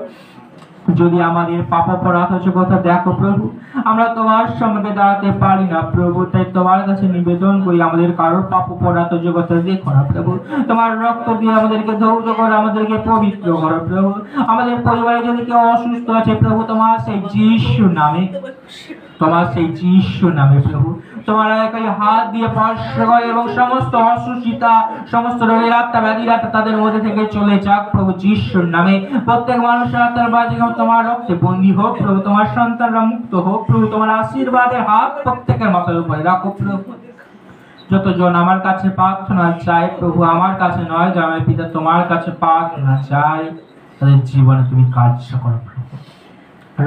যদি আমাদের পাপ অপরাধ কথা দেখো প্রভু, আমরা তোমার সম্মুখে দাঁড়াতে পারি না প্রভু, তাই তোমার কাছে নিবেদন করি আমাদের কারোর পাপ অপরাধ যোগ্যতা দেখো না প্রভু, তোমার রক্ত দিয়ে আমাদেরকে ধৌত করো, আমাদেরকে পবিত্র করো প্রভু। আমাদের পরিবারে যদি কেউ অসুস্থ আছে প্রভু, তোমার সেই যিশু নামে, তোমার সেই যিশু নামে প্রভু তোমার একাই হাত দিয়ে স্পর্শ করো এবং সমস্ত অসুস্থতা, সমস্ত রোগের আত্মা, ব্যাধির আত্মা তাদের মধ্যে থেকে চলে যাক প্রভু যিশুর নামে। প্রত্যেক মানুষের আত্মার বাজে তোমার রক্তে বন্দী হোক প্রভু, তোমার সন্তানরা মুক্ত হোক প্রভু, তোমার আশীর্বাদের হাত প্রত্যেকের মাথার উপরে রাখো প্রভু। যতজন আমার কাছে প্রার্থনা চাই প্রভু, আমার কাছে নয় জামাই পিতা, তোমার কাছে প্রার্থনা চাই, তাদের জীবনে তুমি কার্য করো প্রভু।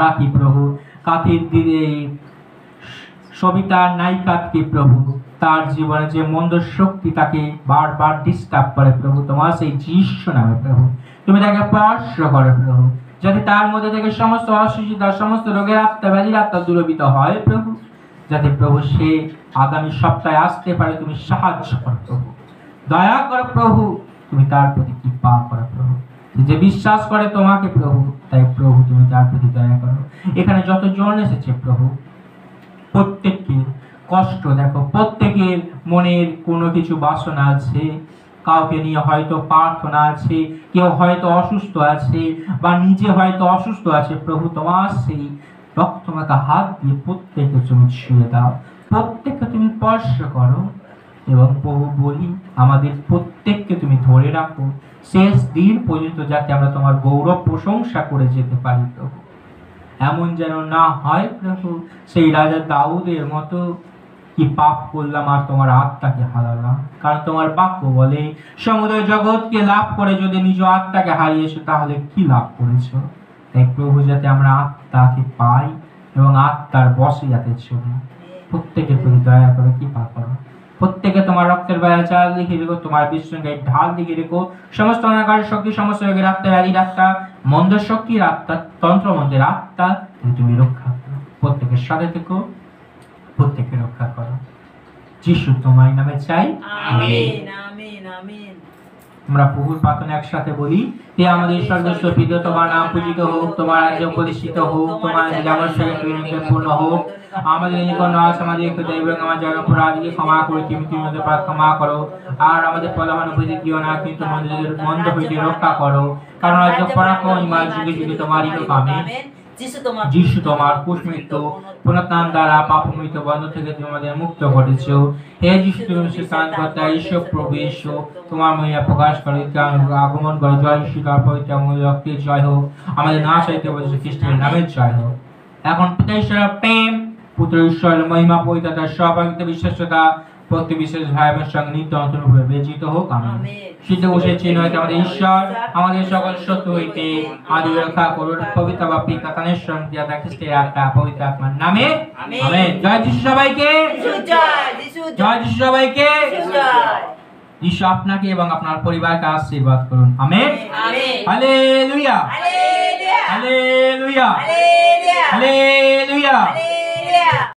রাখি প্রভু কাতির দিদি সবিতা নায়িকাকে প্রভু, তার জীবনে যে মন্দ শক্তি তাকে বারবার ডিস্টার্ব করে প্রভু, তোমার সেই যিশু নামে প্রভু তুমি তাকে স্পর্শ করো প্রভু, যাতে তার মধ্যে থেকে সমস্ত অসুস্থতা, সমস্ত রোগের আত্মা, ব্যাধির আত্মা দূরীভূত হয় প্রভু, যাতে প্রভু সে আগামী সপ্তাহে আসতে পারে। তুমি সাহায্য করো প্রভু, দয়া করো প্রভু, তুমি তার প্রতি কৃপা করো প্রভু। যে বিশ্বাস করে তোমাকে প্রভু, তাই প্রভু তুমি তার প্রতি দয়া করো। এখানে যতজন এসেছে প্রভু, প্রত্যেককে কষ্ট দেখো, প্রত্যেকের মনের কোনো কিছু বাসনা আছে, কাউকে নিয়ে হয়তো প্রার্থনা আছে, কেউ হয়তো অসুস্থ আছে বা নিজে হয়তো অসুস্থ আছে প্রভু, তোমার সেই রক্তমাখা হাত দিয়ে প্রত্যেককে তুমি ছুঁয়ে দাও, প্রত্যেককে তুমি স্পর্শ করো এবং প্রভু বলি আমাদের প্রত্যেককে তুমি ধরে রাখো শেষ দিন পর্যন্ত, যাতে আমরা তোমার গৌরব প্রশংসা করে যেতে পারি প্রভু। এমন যেন না হয় প্রভু সেই রাজা দাউদের মতো, কি পাপ করলাম আর তোমার আত্মাকে হারালাম, কারণ তোমার বাক্য বলে সমুদয় জগৎকে লাভ করে যদি নিজ আত্মাকে হারিয়েছো তাহলে কি লাভ করেছো। তাই প্রভু যাতে আমরা আত্মাকে পাই এবং আত্মার বশে যাতে চলি, প্রত্যেকের প্রতি দয়া করে কৃপা করো। প্রত্যেকে তোমার রক্তের বায়া চাল লিখে রেখো, তোমার বিশ্বঙ্গায় ঢাল লিখে রেখো, সমস্ত অনাকারের শক্তি, সমস্ত রোগের আত্মা, ব্যাধির আত্মা, মন্দ শক্তির আত্মা, তন্ত্রমন্ত্রের আত্মা তুমি রক্ষা করো। প্রত্যেকের সাথে থেকো, প্রত্যেকে রক্ষা করো। যিশু তোমার নামে চাই, আমিন আমিন আমিন। আমরা প্রভুর প্রার্থনা একসাথে বলি। হে আমাদের স্বর্গস্থ পিতা, তোমার নাম পূজিত হোক, তোমার রাজ্য প্রতিষ্ঠিত হোক, তোমার যেমন পূর্ণ হোক। আমাদের নিকট আজ আমাদের এবং আমার যারা অপরাধীকে ক্ষমা করে তুমি আমাদের পাপ ক্ষমা করো, আর আমাদের প্রলোভন হইতে দিও না, কিন্তু মন্দ হইতে রক্ষা করো, কারণ রাজ্য পরাক্রম মহিমা যুগে যুগে তোমারই হোক। আমিন। যিশু তোমার কুশমৃত্যু পুনরুত্থান দ্বারা পাপমৃত বন্ধ থেকে তুমি আমাদের মুক্ত করেছো। হে যিশু তুমি স্থানকর্তা ঈশ্বর প্রভু এসো, তোমার মহিমা প্রকাশ করে আগমন করে। জয় ঈশ্বর পবিত্র রক্তের জয় হোক, আমাদের নাশ হইতে বলেছে খ্রিস্টের নামের জয় হোক। এখন পিতা ঈশ্বরের প্রেম, পুত্র ঈশ্বরের মহিমা, পবিত্রতার সহভাগিত বিশ্বাসতা প্রতি বিশেষ ভাইয়ের সঙ্গে নিত্য অন্তরূপে বেজিত হোক। আমেন। সিদ্ধ বসে চিহ্ন হইতে আমাদের ঈশ্বর আমাদের সকল শত্রু হইতে আদি রক্ষা করুন, পবিত্র বা পিতা তানের সঙ্গে খ্রিস্টের আত্মা পবিত্র আত্মার নামে আমেন। জয় যিশু সবাইকে, জয় যিশু সবাইকে। ঈশ্বর আপনাকে এবং আপনার পরিবারকে আশীর্বাদ করুন। আমেন। Hallelujah, hallelujah, hallelujah.